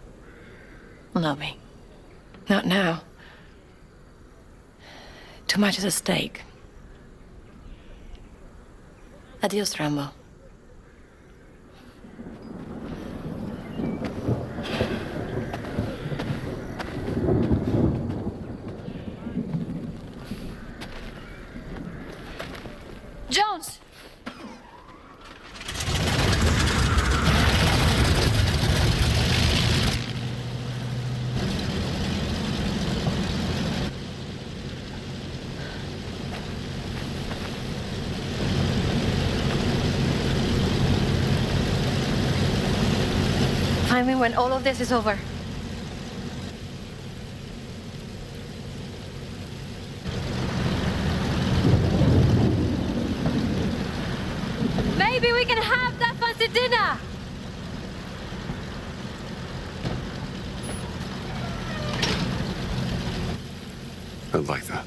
Speaker 7: Lovey. Not now. Too much is at stake. Adios, Rambo. Jones! Find me when all of this is over. Maybe we can have that fancy dinner!
Speaker 8: I'd like that.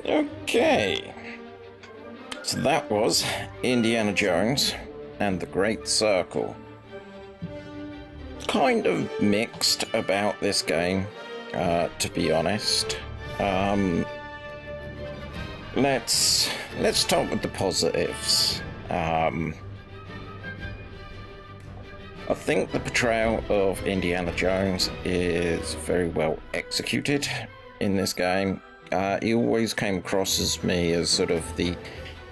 Speaker 3: Okay, so that was Indiana Jones and the Great Circle. Kind of mixed about this game, to be honest. Let's start with the positives. I think the portrayal of Indiana Jones is very well executed in this game. He always came across as me as sort of the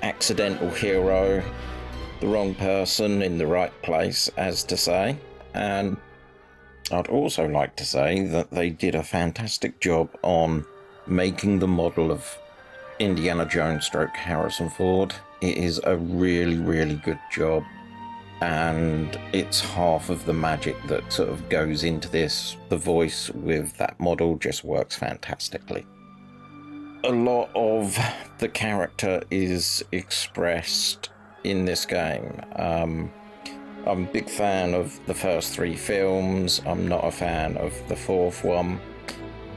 Speaker 3: accidental hero, the wrong person in the right place, as to say. And I'd also like to say that they did a fantastic job on making the model of Indiana Jones stroke Harrison Ford. It is a really, really good job. And it's half of the magic that sort of goes into this. The voice with that model just works fantastically. A lot of the character is expressed in this game. I'm a big fan of the first three films. I'm not a fan of the fourth one.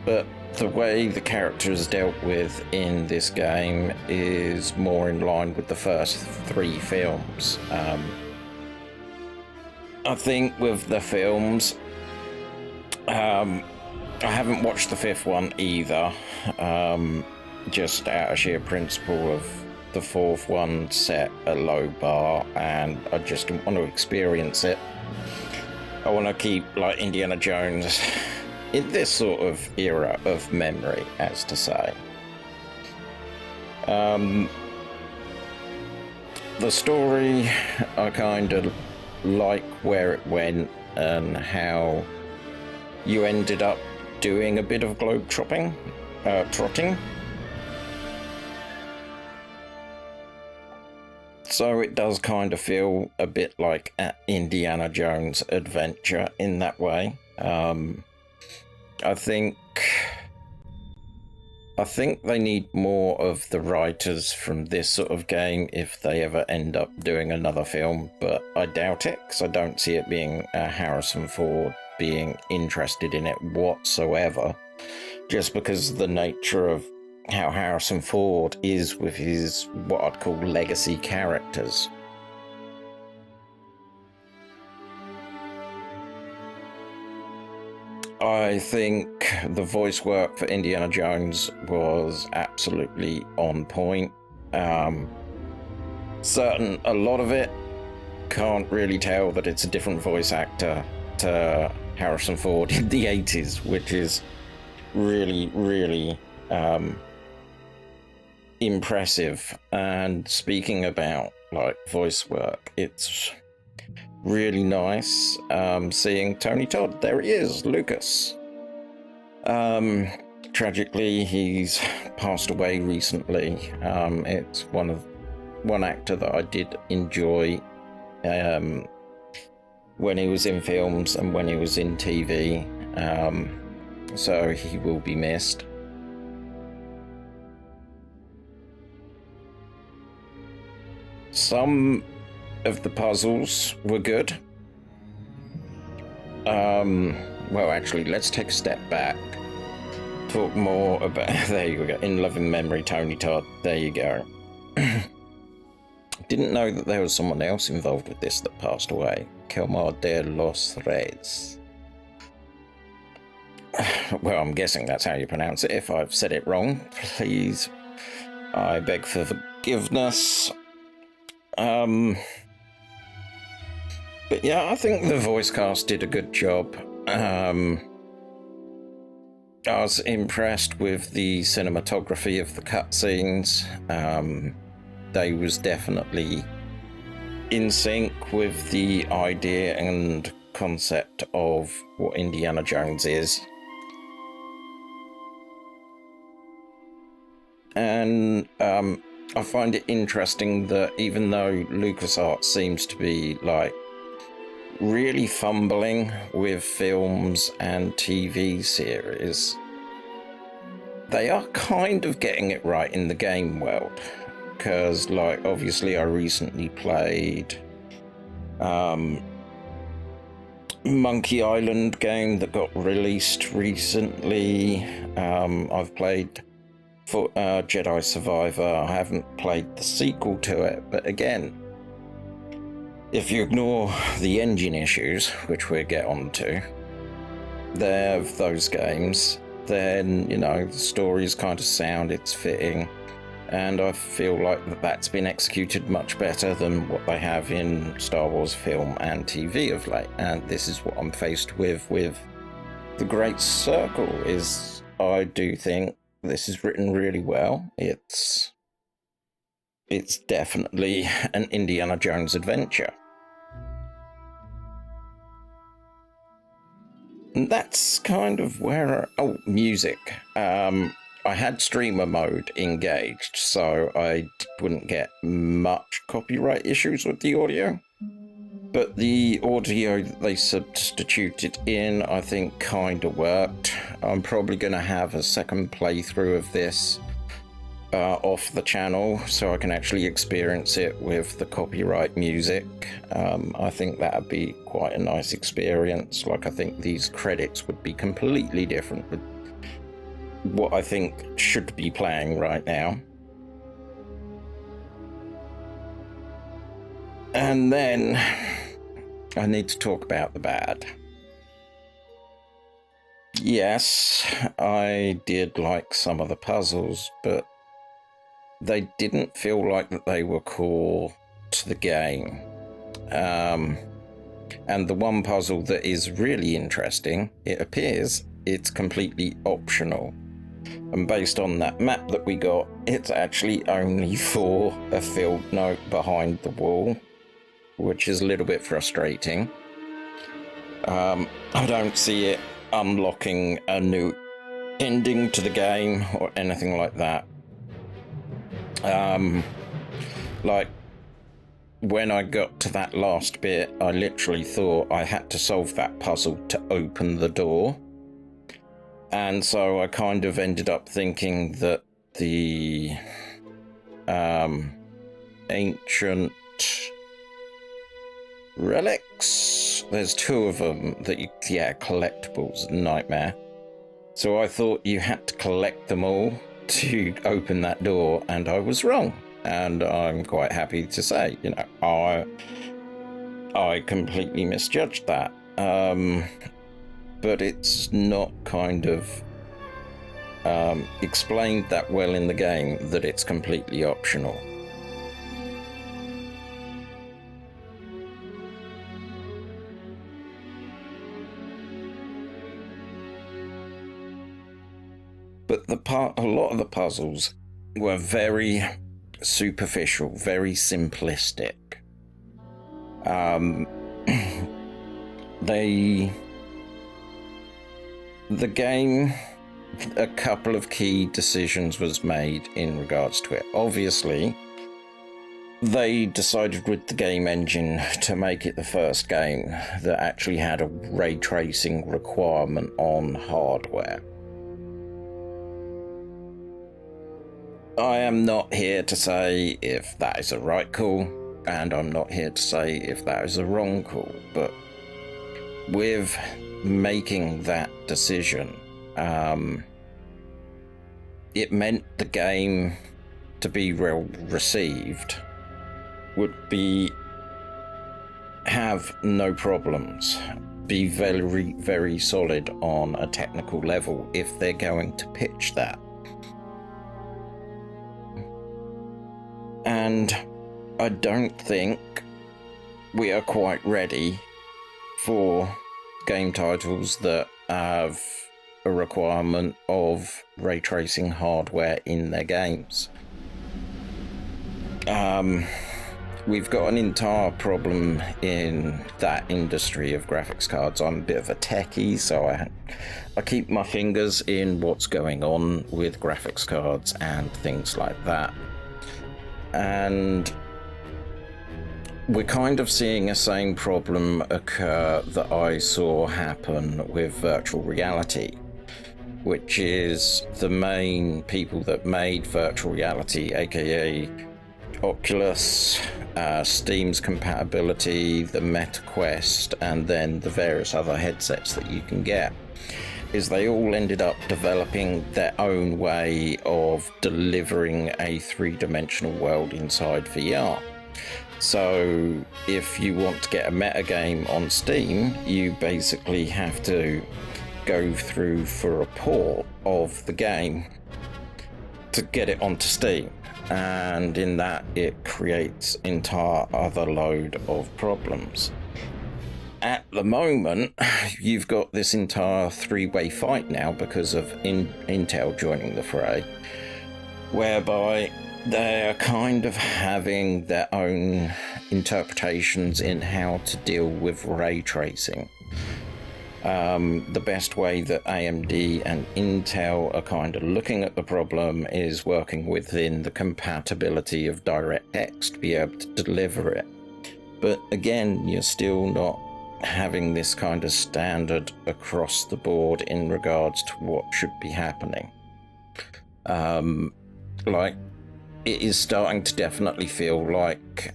Speaker 3: But the way the character is dealt with in this game is more in line with the first three films. I think with the films, I haven't watched the fifth one either, just out of sheer principle of the fourth one set a low bar, and I just don't want to experience it. I want to keep like Indiana Jones in this sort of era of memory, as to say. The story, I kind of like where it went and how you ended up doing a bit of globe trotting. So it does kind of feel a bit like an Indiana Jones adventure in that way. I think they need more of the writers from this sort of game if they ever end up doing another film, but I doubt it, because I don't see it being Harrison Ford being interested in it whatsoever, just because of the nature of how Harrison Ford is with his, what I'd call, legacy characters. I think the voice work for Indiana Jones was absolutely on point. A lot of it can't really tell that it's a different voice actor to Harrison Ford in the 80s, which is really, really impressive. And speaking about like voice work, it's really nice seeing Tony Todd. There he is, Lucas. Tragically, he's passed away recently. It's one actor that I did enjoy when he was in films and when he was in TV. So he will be missed. Some of the puzzles were good. Well, actually, let's take a step back. Talk more about... There you go. In loving memory, Tony Todd. There you go. Didn't know that there was someone else involved with this that passed away. Quilomar de los Reyes. Well, I'm guessing that's how you pronounce it. If I've said it wrong, please, I beg for forgiveness. But yeah, I think the voice cast did a good job. I was impressed with the cinematography of the cutscenes. They was definitely in sync with the idea and concept of what Indiana Jones is. And I find it interesting that even though LucasArts seems to be like really fumbling with films and TV series, they are kind of getting it right in the game world. Because, like, obviously I recently played Monkey Island game that got released recently. I've played Jedi Survivor. I haven't played the sequel to it, but again, if you ignore the engine issues, which we'll get onto, of those games, then, you know, the story's kind of sound, it's fitting, and I feel like that's been executed much better than what they have in Star Wars film and TV of late. And this is what I'm faced with The Great Circle. Is I do think this is written really well. It's definitely an Indiana Jones adventure. And that's kind of where... Oh, music. I had streamer mode engaged, so I wouldn't get much copyright issues with the audio. But the audio that they substituted in, I think, kind of worked. I'm probably going to have a second playthrough of this off the channel, so I can actually experience it with the copyright music. I think that would be quite a nice experience. Like, I think these credits would be completely different with what I think should be playing right now. And then I need to talk about the bad. Yes, I did like some of the puzzles, but they didn't feel like that they were core to the game. And the one puzzle that is really interesting, it appears it's completely optional. And based on that map that we got, it's actually only for a field note behind the wall, which is a little bit frustrating. I don't see it unlocking a new ending to the game or anything like that. Like, when I got to that last bit, I literally thought I had to solve that puzzle to open the door. And so I kind of ended up thinking that the ancient relics, there's 2 of them that collectibles, nightmare. So I thought you had to collect them all to open that door, and I was wrong. And I'm quite happy to say, you know, I completely misjudged that. But it's not kind of explained that well in the game that it's completely optional. But a lot of the puzzles were very superficial, very simplistic. The game, a couple of key decisions was made in regards to it. Obviously, they decided with the game engine to make it the first game that actually had a ray tracing requirement on hardware. I am not here to say if that is a right call, and I'm not here to say if that is a wrong call, but with making that decision, it meant the game to be well received would have no problems, be very, very solid on a technical level if they're going to pitch that. And I don't think we are quite ready for game titles that have a requirement of ray tracing hardware in their games. We've got an entire problem in that industry of graphics cards. I'm a bit of a techie, so I keep my fingers in what's going on with graphics cards and things like that. And we're kind of seeing a same problem occur that I saw happen with virtual reality, which is the main people that made virtual reality, aka Oculus, Steam's compatibility, the MetaQuest, and then the various other headsets that you can get, is they all ended up developing their own way of delivering a 3-dimensional world inside VR. So if you want to get a metagame on Steam, you basically have to go through for a port of the game to get it onto Steam. And in that, it creates entire other load of problems. At the moment, you've got this entire 3-way fight now because of Intel joining the fray, whereby they're kind of having their own interpretations in how to deal with ray tracing. The best way that AMD and Intel are kind of looking at the problem is working within the compatibility of DirectX to be able to deliver it. But again, you're still not having this kind of standard across the board in regards to what should be happening. Like, it is starting to definitely feel like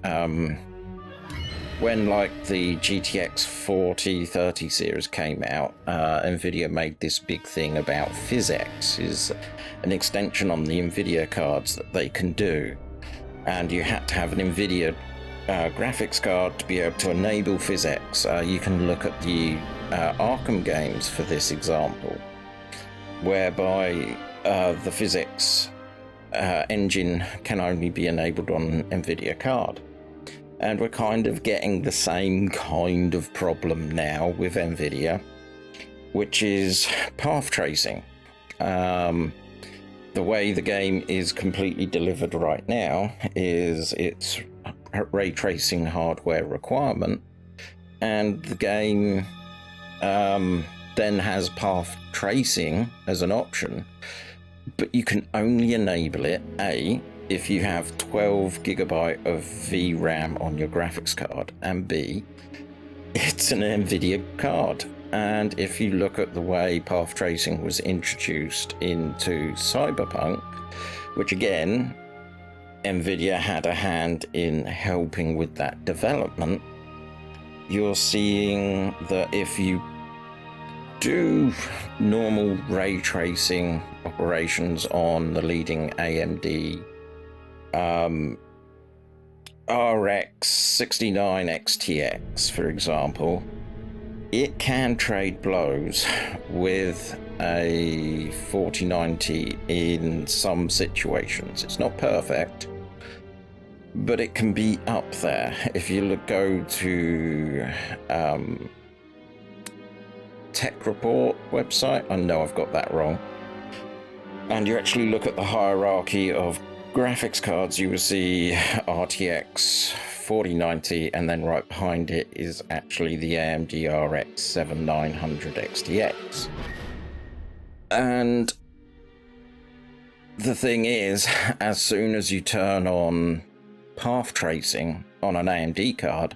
Speaker 3: when like the GTX 4030 series came out, Nvidia made this big thing about PhysX, is an extension on the Nvidia cards that they can do, and you had to have an Nvidia graphics card to be able to enable PhysX. You can look at the Arkham games for this example, whereby the PhysX engine can only be enabled on an Nvidia card. And we're kind of getting the same kind of problem now with Nvidia, which is path tracing. The way the game is completely delivered right now is it's ray tracing hardware requirement, and the game then has path tracing as an option, but you can only enable it, A, if you have 12 gigabyte of VRAM on your graphics card, and B, it's an NVIDIA card. And if you look at the way path tracing was introduced into Cyberpunk, which again, NVIDIA had a hand in helping with that development, you're seeing that if you do normal ray tracing operations on the leading AMD RX 69 XTX, for example, it can trade blows with a 4090 in some situations. It's not perfect, but it can be up there. If you go to Tech Report website, I know I've got that wrong, and you actually look at the hierarchy of graphics cards, you will see RTX 4090, and then right behind it is actually the AMD RX 7900 XTX. And the thing is, as soon as you turn on path tracing on an AMD card,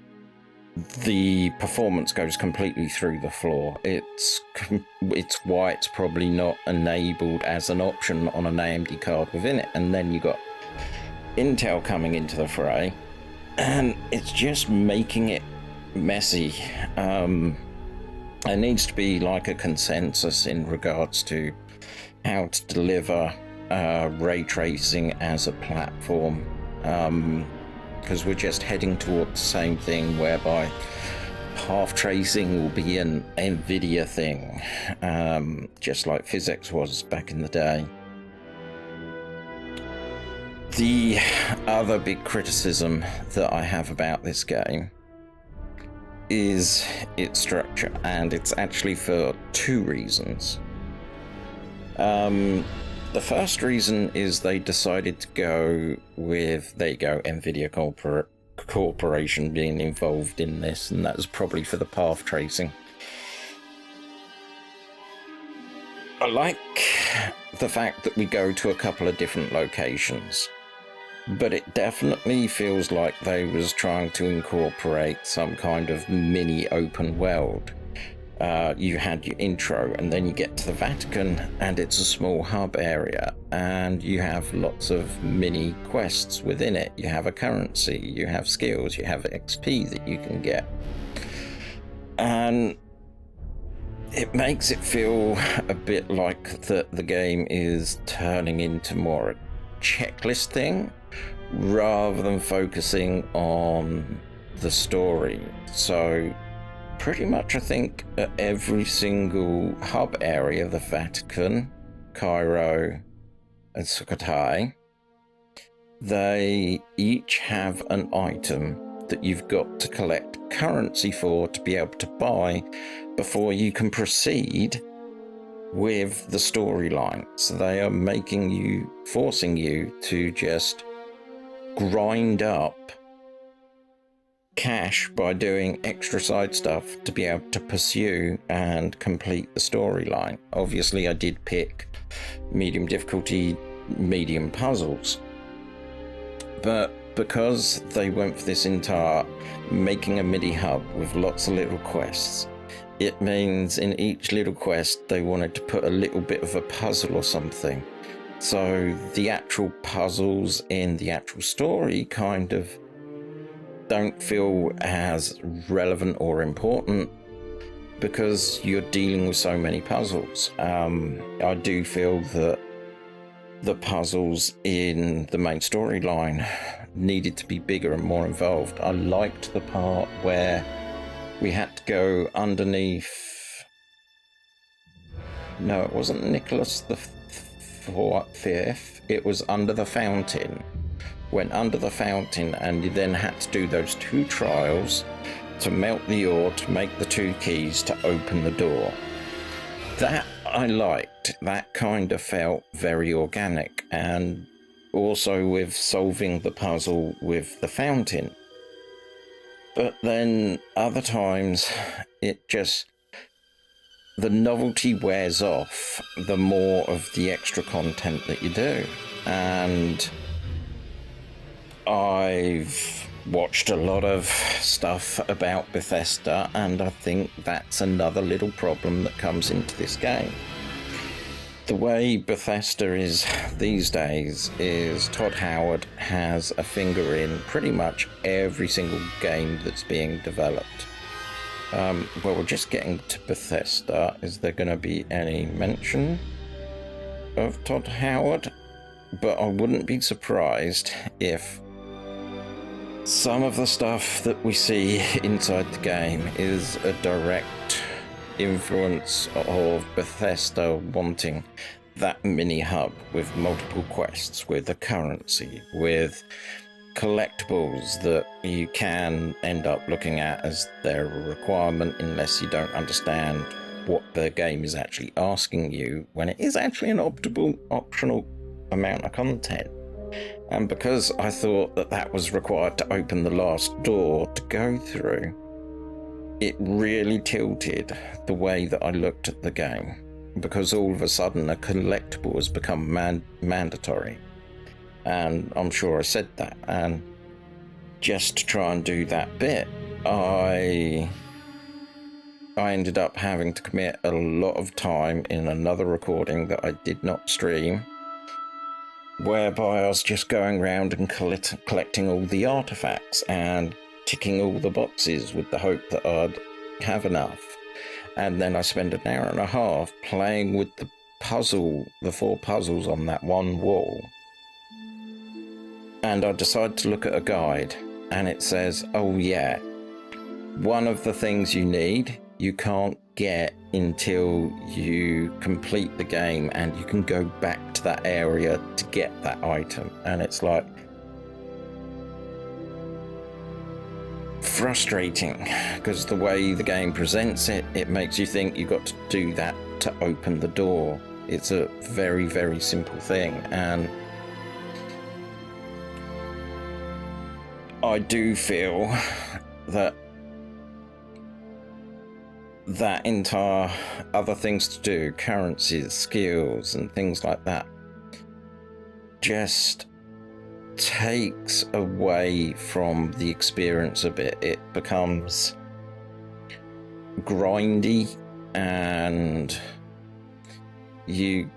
Speaker 3: the performance goes completely through the floor. It's why it's probably not enabled as an option on an AMD card within it. And then you got Intel coming into the fray, and it's just making it messy. There needs to be like a consensus in regards to how to deliver ray tracing as a platform, because we're just heading towards the same thing whereby path tracing will be an NVIDIA thing, just like physics was back in the day. The other big criticism that I have about this game is its structure, and it's actually for two reasons. The first reason is they decided to go with, there you go, NVIDIA Corporation being involved in this, and that was probably for the path tracing. I like the fact that we go to a couple of different locations, but it definitely feels like they was trying to incorporate some kind of mini open world. You had your intro, and then you get to the Vatican, and it's a small hub area, and you have lots of mini quests within it. You have a currency, you have skills, you have XP that you can get. And it makes it feel a bit like the game is turning into more a checklist thing rather than focusing on the story. So pretty much I think at every single hub area, the Vatican, Cairo and Shanghai, they each have an item that you've got to collect currency for to be able to buy before you can proceed with the storyline. So they are forcing you to just grind up cash by doing extra side stuff to be able to pursue and complete the storyline. Obviously I did pick medium difficulty, medium puzzles, but because they went for this entire making a mini hub with lots of little quests, it means in each little quest they wanted to put a little bit of a puzzle or something. So the actual puzzles in the actual story kind of don't feel as relevant or important because you're dealing with so many puzzles. I do feel that the puzzles in the main storyline needed to be bigger and more involved. I liked the part where we had to go underneath... No, it wasn't Nicholas the Fifth. It was under the fountain. Went under the fountain, and you then had to do those 2 trials to melt the ore to make the 2 keys to open the door. That I liked. That kind of felt very organic, and also with solving the puzzle with the fountain. But then other times it just the novelty wears off the more of the extra content that you do. And I've watched a lot of stuff about Bethesda, and I think that's another little problem that comes into this game. The way Bethesda is these days is Todd Howard has a finger in pretty much every single game that's being developed. Well, we're just getting to Bethesda. Is there going to be any mention of Todd Howard? But I wouldn't be surprised if some of the stuff that we see inside the game is a direct influence of Bethesda wanting that mini hub with multiple quests, with a currency, with collectibles that you can end up looking at as their requirement unless you don't understand what the game is actually asking you, when it is actually an optional amount of content. And because I thought that that was required to open the last door to go through, it really tilted the way that I looked at the game, because all of a sudden a collectible has become mandatory. And I'm sure I said that, and just to try and do that bit, I ended up having to commit a lot of time in another recording that I did not stream, whereby I was just going around and collecting all the artifacts and ticking all the boxes with the hope that I'd have enough. And then I spent an hour and a half playing with the 4 puzzles on that one wall. And I decided to look at a guide, and it says, oh yeah, one of the things you need, you can't get until you complete the game, and you can go back to that area to get that item. And it's like frustrating, because the way the game presents it, it makes you think you got to do that to open the door. It's a very, very simple thing, and I do feel that that entire other things to do, currencies, skills, and things like that, just takes away from the experience a bit. It becomes grindy, and you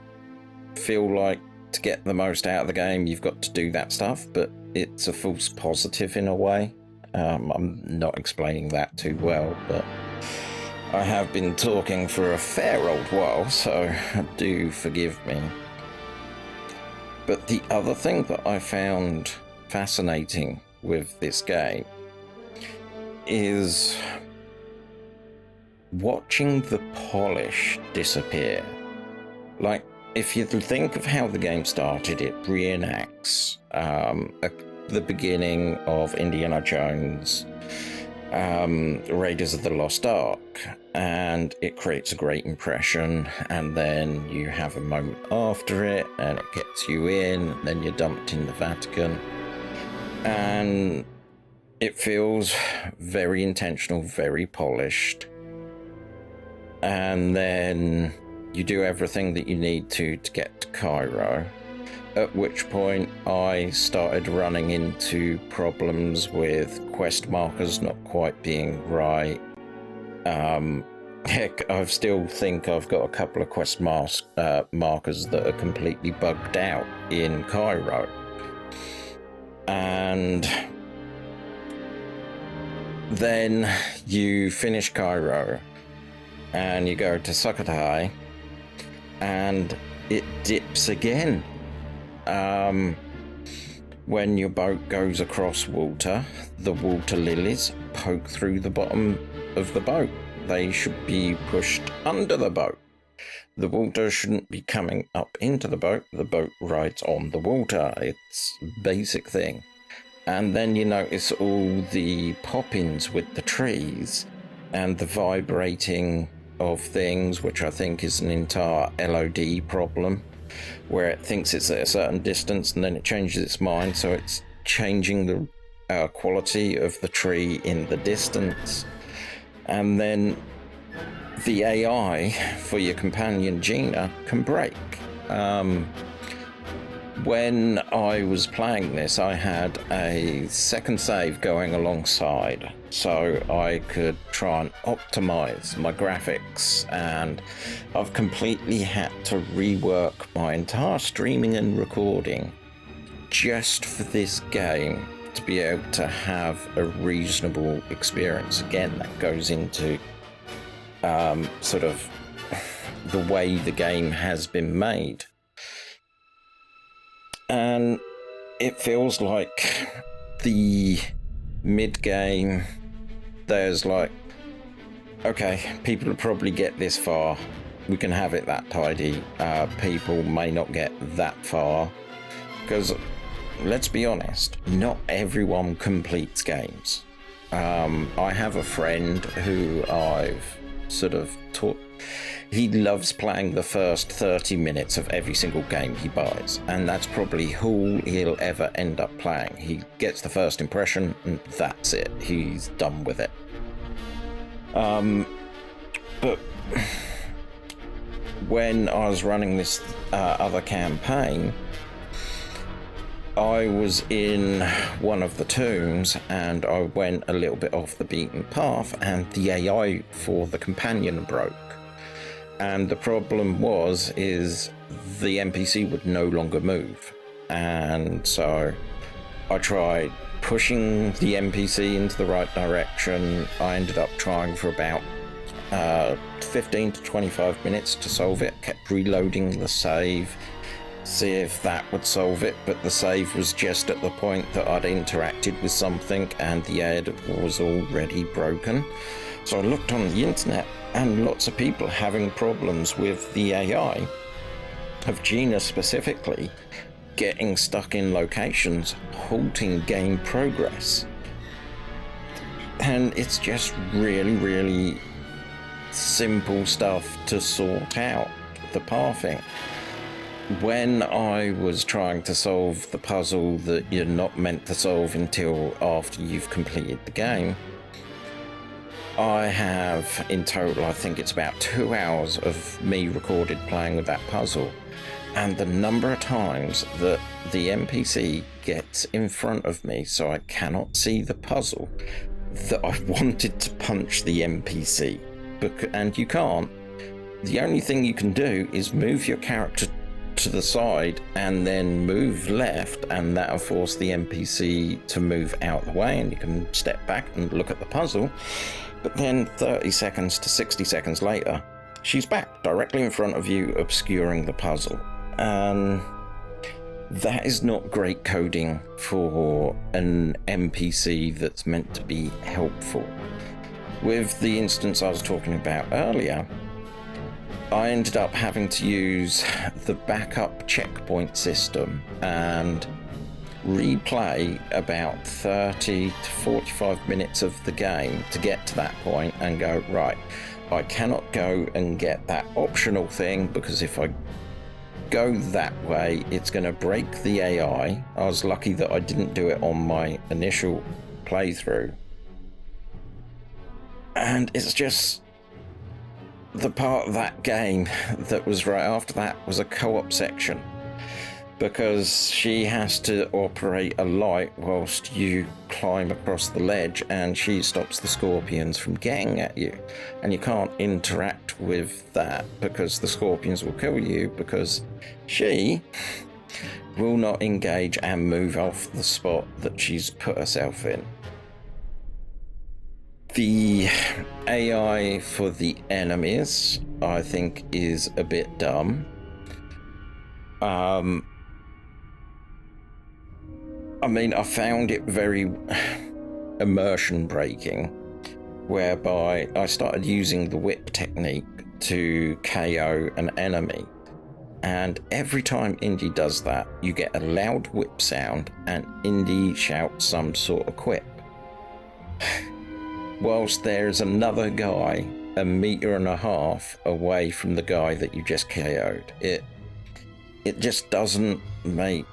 Speaker 3: feel like to get the most out of the game, you've got to do that stuff, but it's a false positive in a way. I'm not explaining that too well, but I have been talking for a fair old while, so do forgive me. But the other thing that I found fascinating with this game is watching the polish disappear. Like, if you think of how the game started, it reenacts the beginning of Indiana Jones, Raiders of the Lost Ark, and it creates a great impression, and then you have a moment after it and it gets you in, and then you're dumped in the Vatican, and it feels very intentional, very polished, and then you do everything that you need to get to Cairo, at which point I started running into problems with quest markers not quite being right. Heck, I still think I've got a couple of quest markers that are completely bugged out in Cairo. And then you finish Cairo and you go to Shanghai, and it dips again. When your boat goes across water, the water lilies poke through the bottom of the boat. They should be pushed under the boat. The water shouldn't be coming up into the boat rides on the water. It's a basic thing. And then you notice all the pop-ins with the trees and the vibrating of things, which I think is an entire LOD problem, where it thinks it's at a certain distance and then it changes its mind, so it's changing the quality of the tree in the distance. And then the AI for your companion Gina can break. When I was playing this, I had a second save going alongside, so I could try and optimize my graphics, and I've completely had to rework my entire streaming and recording just for this game to be able to have a reasonable experience. Again, that goes into sort of the way the game has been made. And it feels like the mid-game, there's like, okay, people will probably get this far, we can have it that tidy. People may not get that far, because let's be honest, not everyone completes games. I have a friend who I've sort of taught. He loves playing the first 30 minutes of every single game he buys, and that's probably all he'll ever end up playing. He gets the first impression, and that's it. He's done with it. But when I was running this other campaign, I was in one of the tombs, and I went a little bit off the beaten path, and the AI for the companion broke. And the problem is the NPC would no longer move. And so I tried pushing the NPC into the right direction. I ended up trying for about 15 to 25 minutes to solve it. Kept reloading the save, see if that would solve it, but the save was just at the point that I'd interacted with something and the ad was already broken. So I looked on the internet, and lots of people having problems with the AI, of Gina specifically, getting stuck in locations, halting game progress. And it's just really, really simple stuff to sort out, the pathing. When I was trying to solve the puzzle that you're not meant to solve until after you've completed the game, I have in total, I think it's about 2 hours of me recorded playing with that puzzle, and the number of times that the NPC gets in front of me so I cannot see the puzzle, that I wanted to punch the NPC, and you can't. The only thing you can do is move your character to the side and then move left, and that'll force the NPC to move out of the way, and you can step back and look at the puzzle. But then 30 seconds to 60 seconds later, she's back directly in front of you, obscuring the puzzle. And that is not great coding for an NPC that's meant to be helpful. With the instance I was talking about earlier, I ended up having to use the backup checkpoint system and replay about 30 to 45 minutes of the game to get to that point and go, right, I cannot go and get that optional thing, because if I go that way, it's going to break the AI. I was lucky that I didn't do it on my initial playthrough. And it's just the part of that game that was right after that was a co-op section, because she has to operate a light whilst you climb across the ledge, and she stops the scorpions from getting at you, and you can't interact with that because the scorpions will kill you, because she will not engage and move off the spot that she's put herself in. The AI for the enemies, I think, is a bit dumb. I mean, I found it very immersion breaking, whereby I started using the whip technique to KO an enemy. And every time Indy does that, you get a loud whip sound and Indy shouts some sort of quip. Whilst there's another guy 1.5 meters away from the guy that you just KO'd. It just doesn't make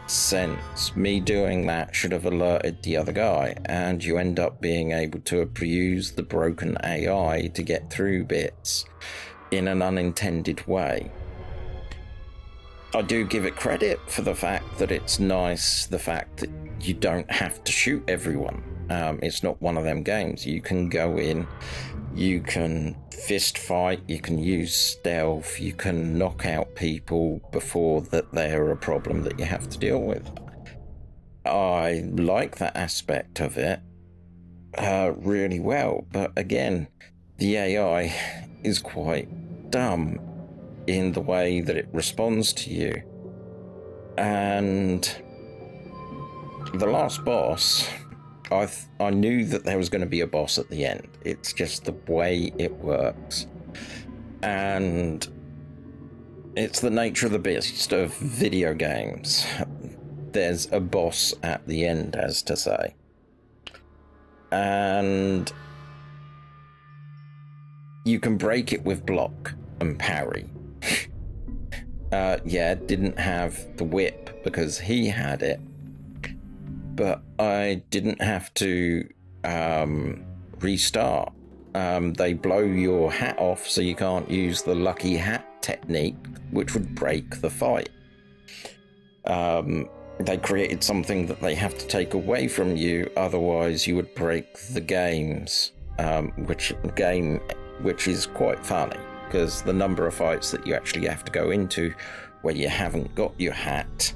Speaker 3: sense. Me doing that should have alerted the other guy, and you end up being able to abuse the broken AI to get through bits in an unintended way. I do give it credit for the fact that it's nice, the fact that you don't have to shoot everyone. It's not one of them games. You can go in, you can fist fight, you can use stealth, you can knock out people before that they're a problem that you have to deal with. I like that aspect of it really well, but again, the AI is quite dumb in the way that it responds to you. And the last boss, I knew that there was going to be a boss at the end. It's just the way it works. And it's the nature of the beast of video games. There's a boss at the end, as to say. And you can break it with block and parry. Didn't have the whip because he had it, but I didn't have to restart. They blow your hat off so you can't use the lucky hat technique, which would break the fight. They created something that they have to take away from you, otherwise you would break the games, which is quite funny, because the number of fights that you actually have to go into where you haven't got your hat,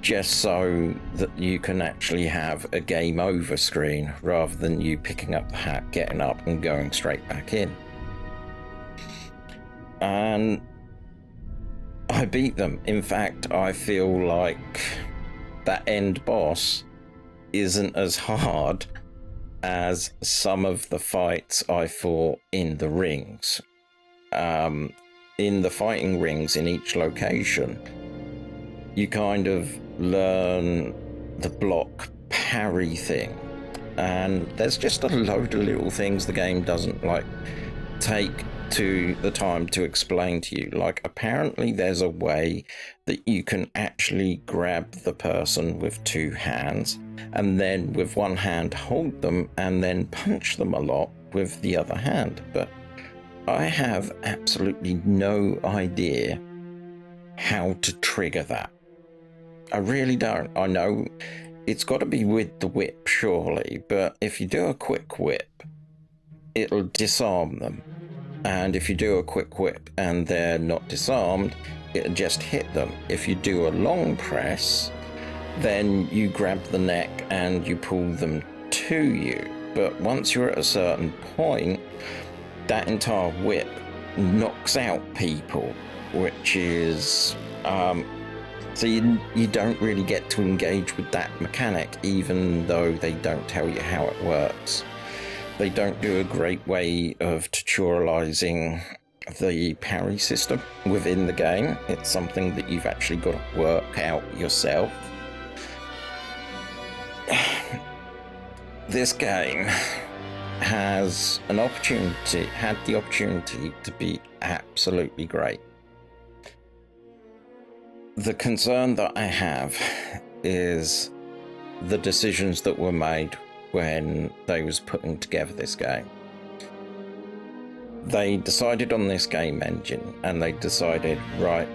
Speaker 3: just so that you can actually have a game over screen rather than you picking up the hat, getting up and going straight back in. And I beat them. In fact, I feel like that end boss isn't as hard as some of the fights I fought in the rings. In the fighting rings in each location, you kind of learn the block parry thing, and there's just a load of little things the game doesn't take to the time to explain to you. Like, apparently there's a way that you can actually grab the person with two hands and then with one hand hold them and then punch them a lot with the other hand, but I have absolutely no idea how to trigger that. I really don't. I know it's got to be with the whip, surely, but if you do a quick whip, it'll disarm them. And if you do a quick whip and they're not disarmed, it'll just hit them. If you do a long press, then you grab the neck and you pull them to you. But once you're at a certain point, that entire whip knocks out people, which is so you don't really get to engage with that mechanic, even though they don't tell you how it works. They don't do a great way of tutorializing the parry system within the game. It's something that you've actually got to work out yourself. This game had the opportunity to be absolutely great. The concern that I have is the decisions that were made when they was putting together this game. They decided on this game engine, and they decided, right,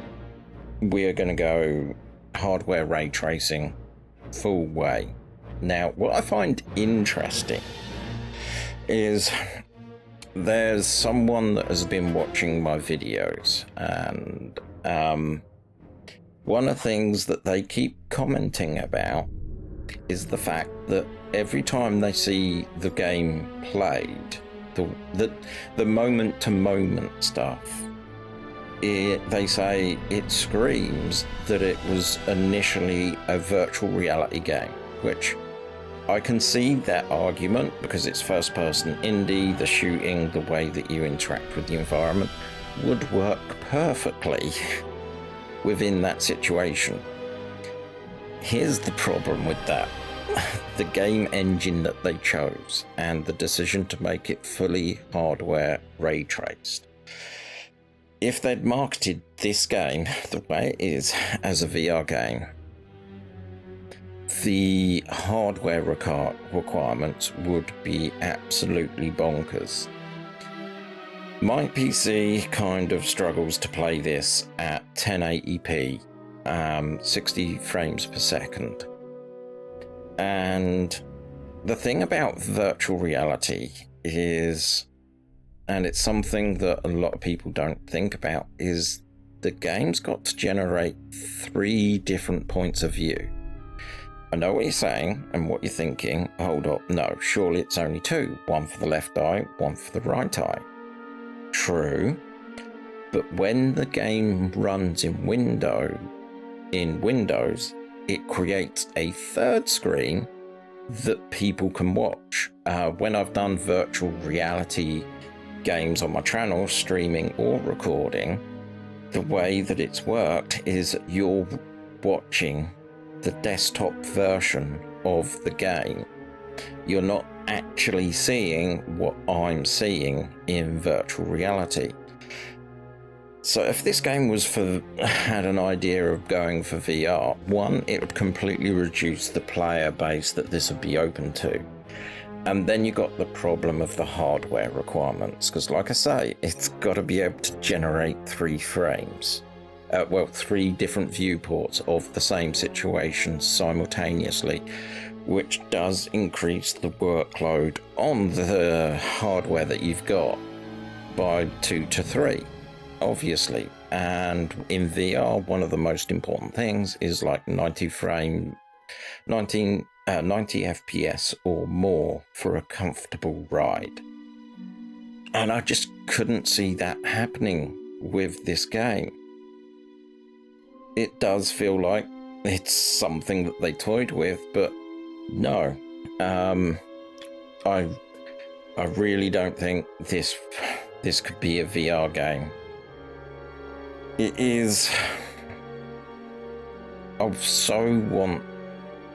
Speaker 3: we are going to go hardware ray tracing full way. Now, what I find interesting is there's someone that has been watching my videos, and one of the things that they keep commenting about is the fact that every time they see the game played, the moment-to-moment stuff, they say it screams that it was initially a virtual reality game, which I can see that argument because it's first-person indie, the shooting, the way that you interact with the environment would work perfectly within that situation. Here's the problem with that. The game engine that they chose and the decision to make it fully hardware ray traced. If they'd marketed this game the way it is as a VR game, the hardware requirements would be absolutely bonkers. My PC kind of struggles to play this at 1080p, 60 frames per second. And the thing about virtual reality is, and it's something that a lot of people don't think about, is the game's got to generate 3 different points of view. I know what you're saying and what you're thinking. Hold up, no, surely it's only 2. One for the left eye, one for the right eye. True, but when the game runs in Windows, it creates a 3rd screen that people can watch. When I've done virtual reality games on my channel, streaming or recording, the way that it's worked is you're watching the desktop version of the game. You're not actually seeing what I'm seeing in virtual reality. So if this game had an idea of going for VR, 1, it would completely reduce the player base that this would be open to. And then you got the problem of the hardware requirements, because like I say, it's got to be able to generate 3 frames. 3 different viewports of the same situation simultaneously, which does increase the workload on the hardware that you've got by 2 to 3, obviously. And in VR, one of the most important things is like 90 FPS or more for a comfortable ride. And I just couldn't see that happening with this game. It does feel like it's something that they toyed with, but no. I really don't think this could be a VR game. It is. I so want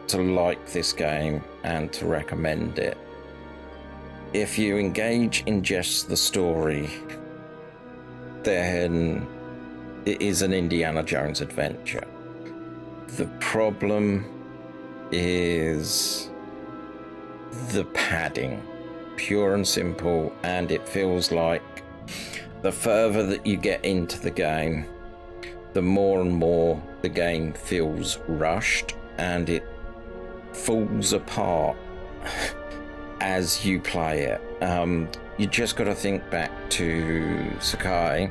Speaker 3: to like this game and to recommend it. If you engage in just the story, then it is an Indiana Jones adventure. The problem is the padding, pure and simple, and it feels like the further that you get into the game, the more and more the game feels rushed, and it falls apart as you play it. You just got to think back to Shanghai.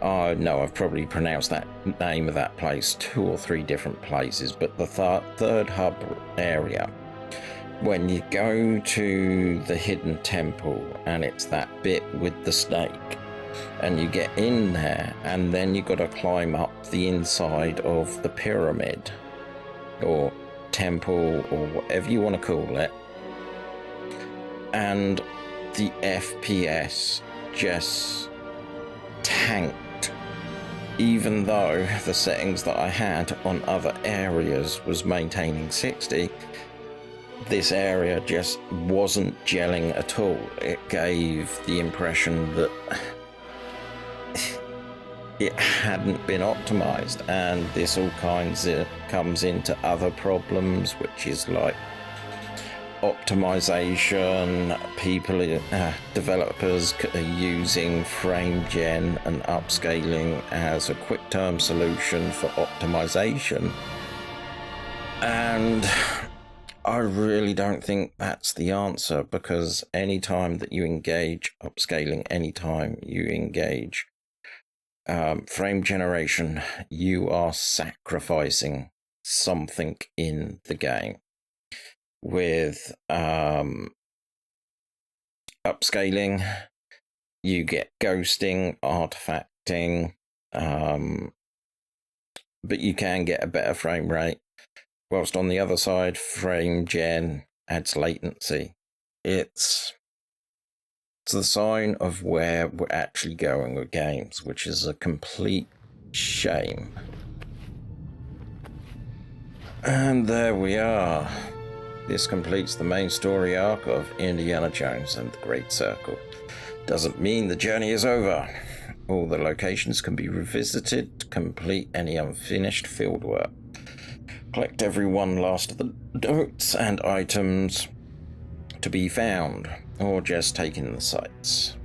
Speaker 3: I know I've probably pronounced that name of that place 2 or 3 different places, but the third hub area, when you go to the hidden temple, and it's that bit with the snake, and you get in there, and then you got to climb up the inside of the pyramid or temple or whatever you want to call it, and the FPS just tanked. Even though the settings that I had on other areas was maintaining 60, this area just wasn't gelling at all. It gave the impression that it hadn't been optimized, and this all kinds of comes into other problems, which is like optimization. Developers are using frame gen and upscaling as a quick term solution for optimization, and I really don't think that's the answer, because anytime that you engage upscaling, anytime you engage frame generation, you are sacrificing something in the game. With upscaling, you get ghosting, artifacting, but you can get a better frame rate, whilst on the other side, frame gen adds latency. It's the sign of where we're actually going with games, which is a complete shame. And there we are. This completes the main story arc of Indiana Jones and the Great Circle. Doesn't mean the journey is over. All the locations can be revisited to complete any unfinished fieldwork. collect every one last of the notes and items to be found, or just take in the sights.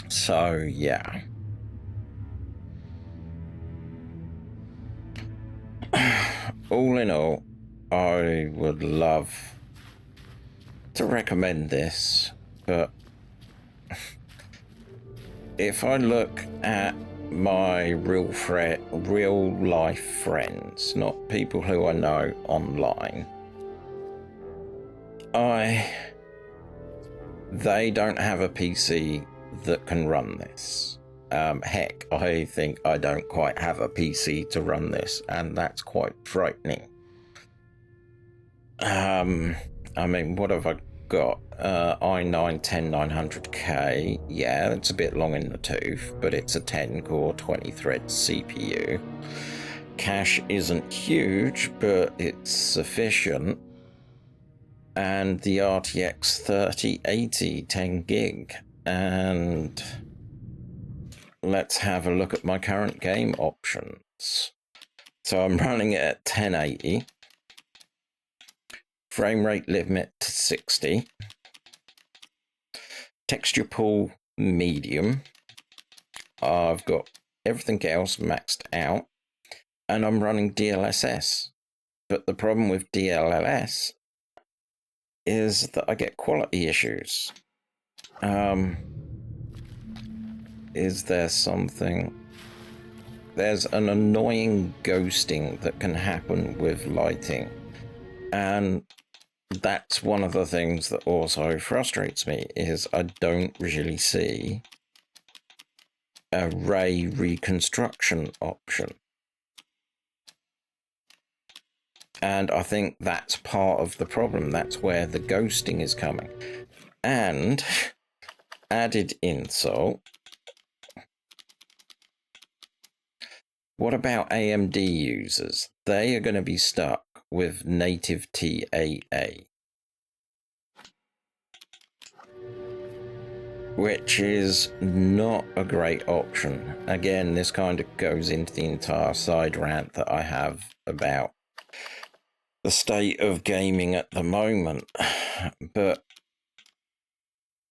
Speaker 3: So, yeah. All in all, I would love to recommend this, but if I look at my real life friends, not people who I know online, they don't have a PC that can run this. Heck, I think I don't quite have a PC to run this, and that's quite frightening. I mean, what have I got? i9 10900K. Yeah, it's a bit long in the tooth, but it's a 10-core, 20-thread CPU. Cache isn't huge, but it's sufficient. And the RTX 3080 10 gig. And let's have a look at my current game options. So I'm running it at 1080. Frame rate limit to 60. Texture pool medium. I've got everything else maxed out. And I'm running DLSS. But the problem with DLSS is that I get quality issues. Is there something? There's an annoying ghosting that can happen with lighting. And that's one of the things that also frustrates me, is I don't really see a ray reconstruction option. And I think that's part of the problem. That's where the ghosting is coming. And added insult, what about AMD users? They are going to be stuck with native TAA, which is not a great option. Again, this kind of goes into the entire side rant that I have about the state of gaming at the moment. But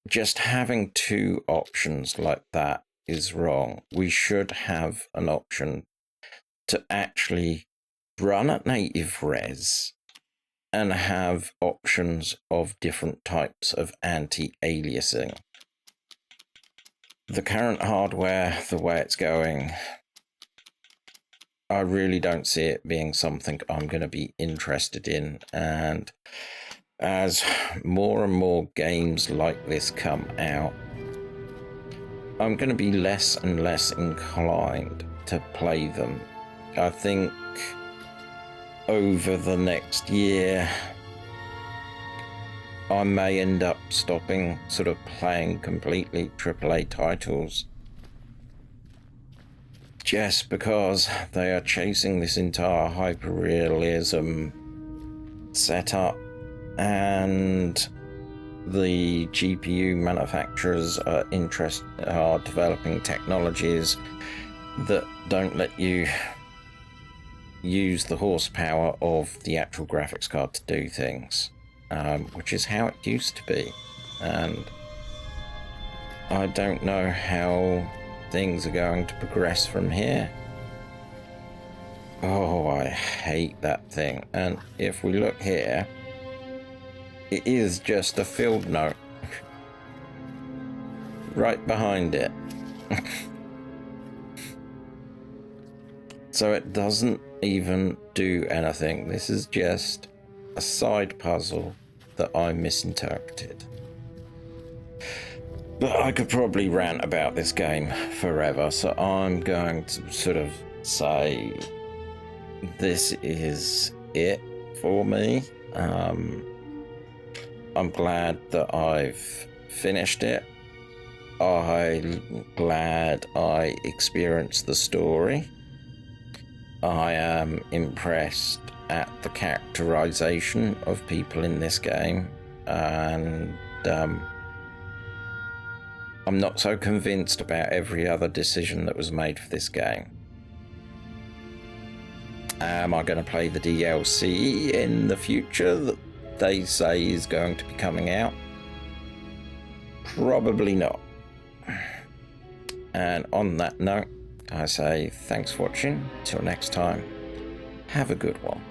Speaker 3: just having two options like that is wrong. We should have an option to actually run at native res and have options of different types of anti-aliasing. The current hardware, the way it's going, I really don't see it being something I'm going to be interested in. And as more and more games like this come out, I'm going to be less and less inclined to play them. I think over the next year, I may end up stopping sort of playing completely AAA titles, just because they are chasing this entire hyperrealism setup, and the GPU manufacturers are developing technologies that don't let you use the horsepower of the actual graphics card to do things, which is how it used to be. And I don't know how things are going to progress from here. Oh, I hate that thing. And if we look here, it is just a field note right behind it. So it doesn't even do anything. This is just a side puzzle that I misinterpreted. But I could probably rant about this game forever, so I'm going to sort of say this is it for me. I'm glad that I've finished it. I'm glad I experienced the story. I am impressed at the characterization of people in this game, and I'm not so convinced about every other decision that was made for this game. Am I going to play the DLC in the future that they say is going to be coming out? Probably not. And on that note, I say thanks for watching. Till next time, have a good one.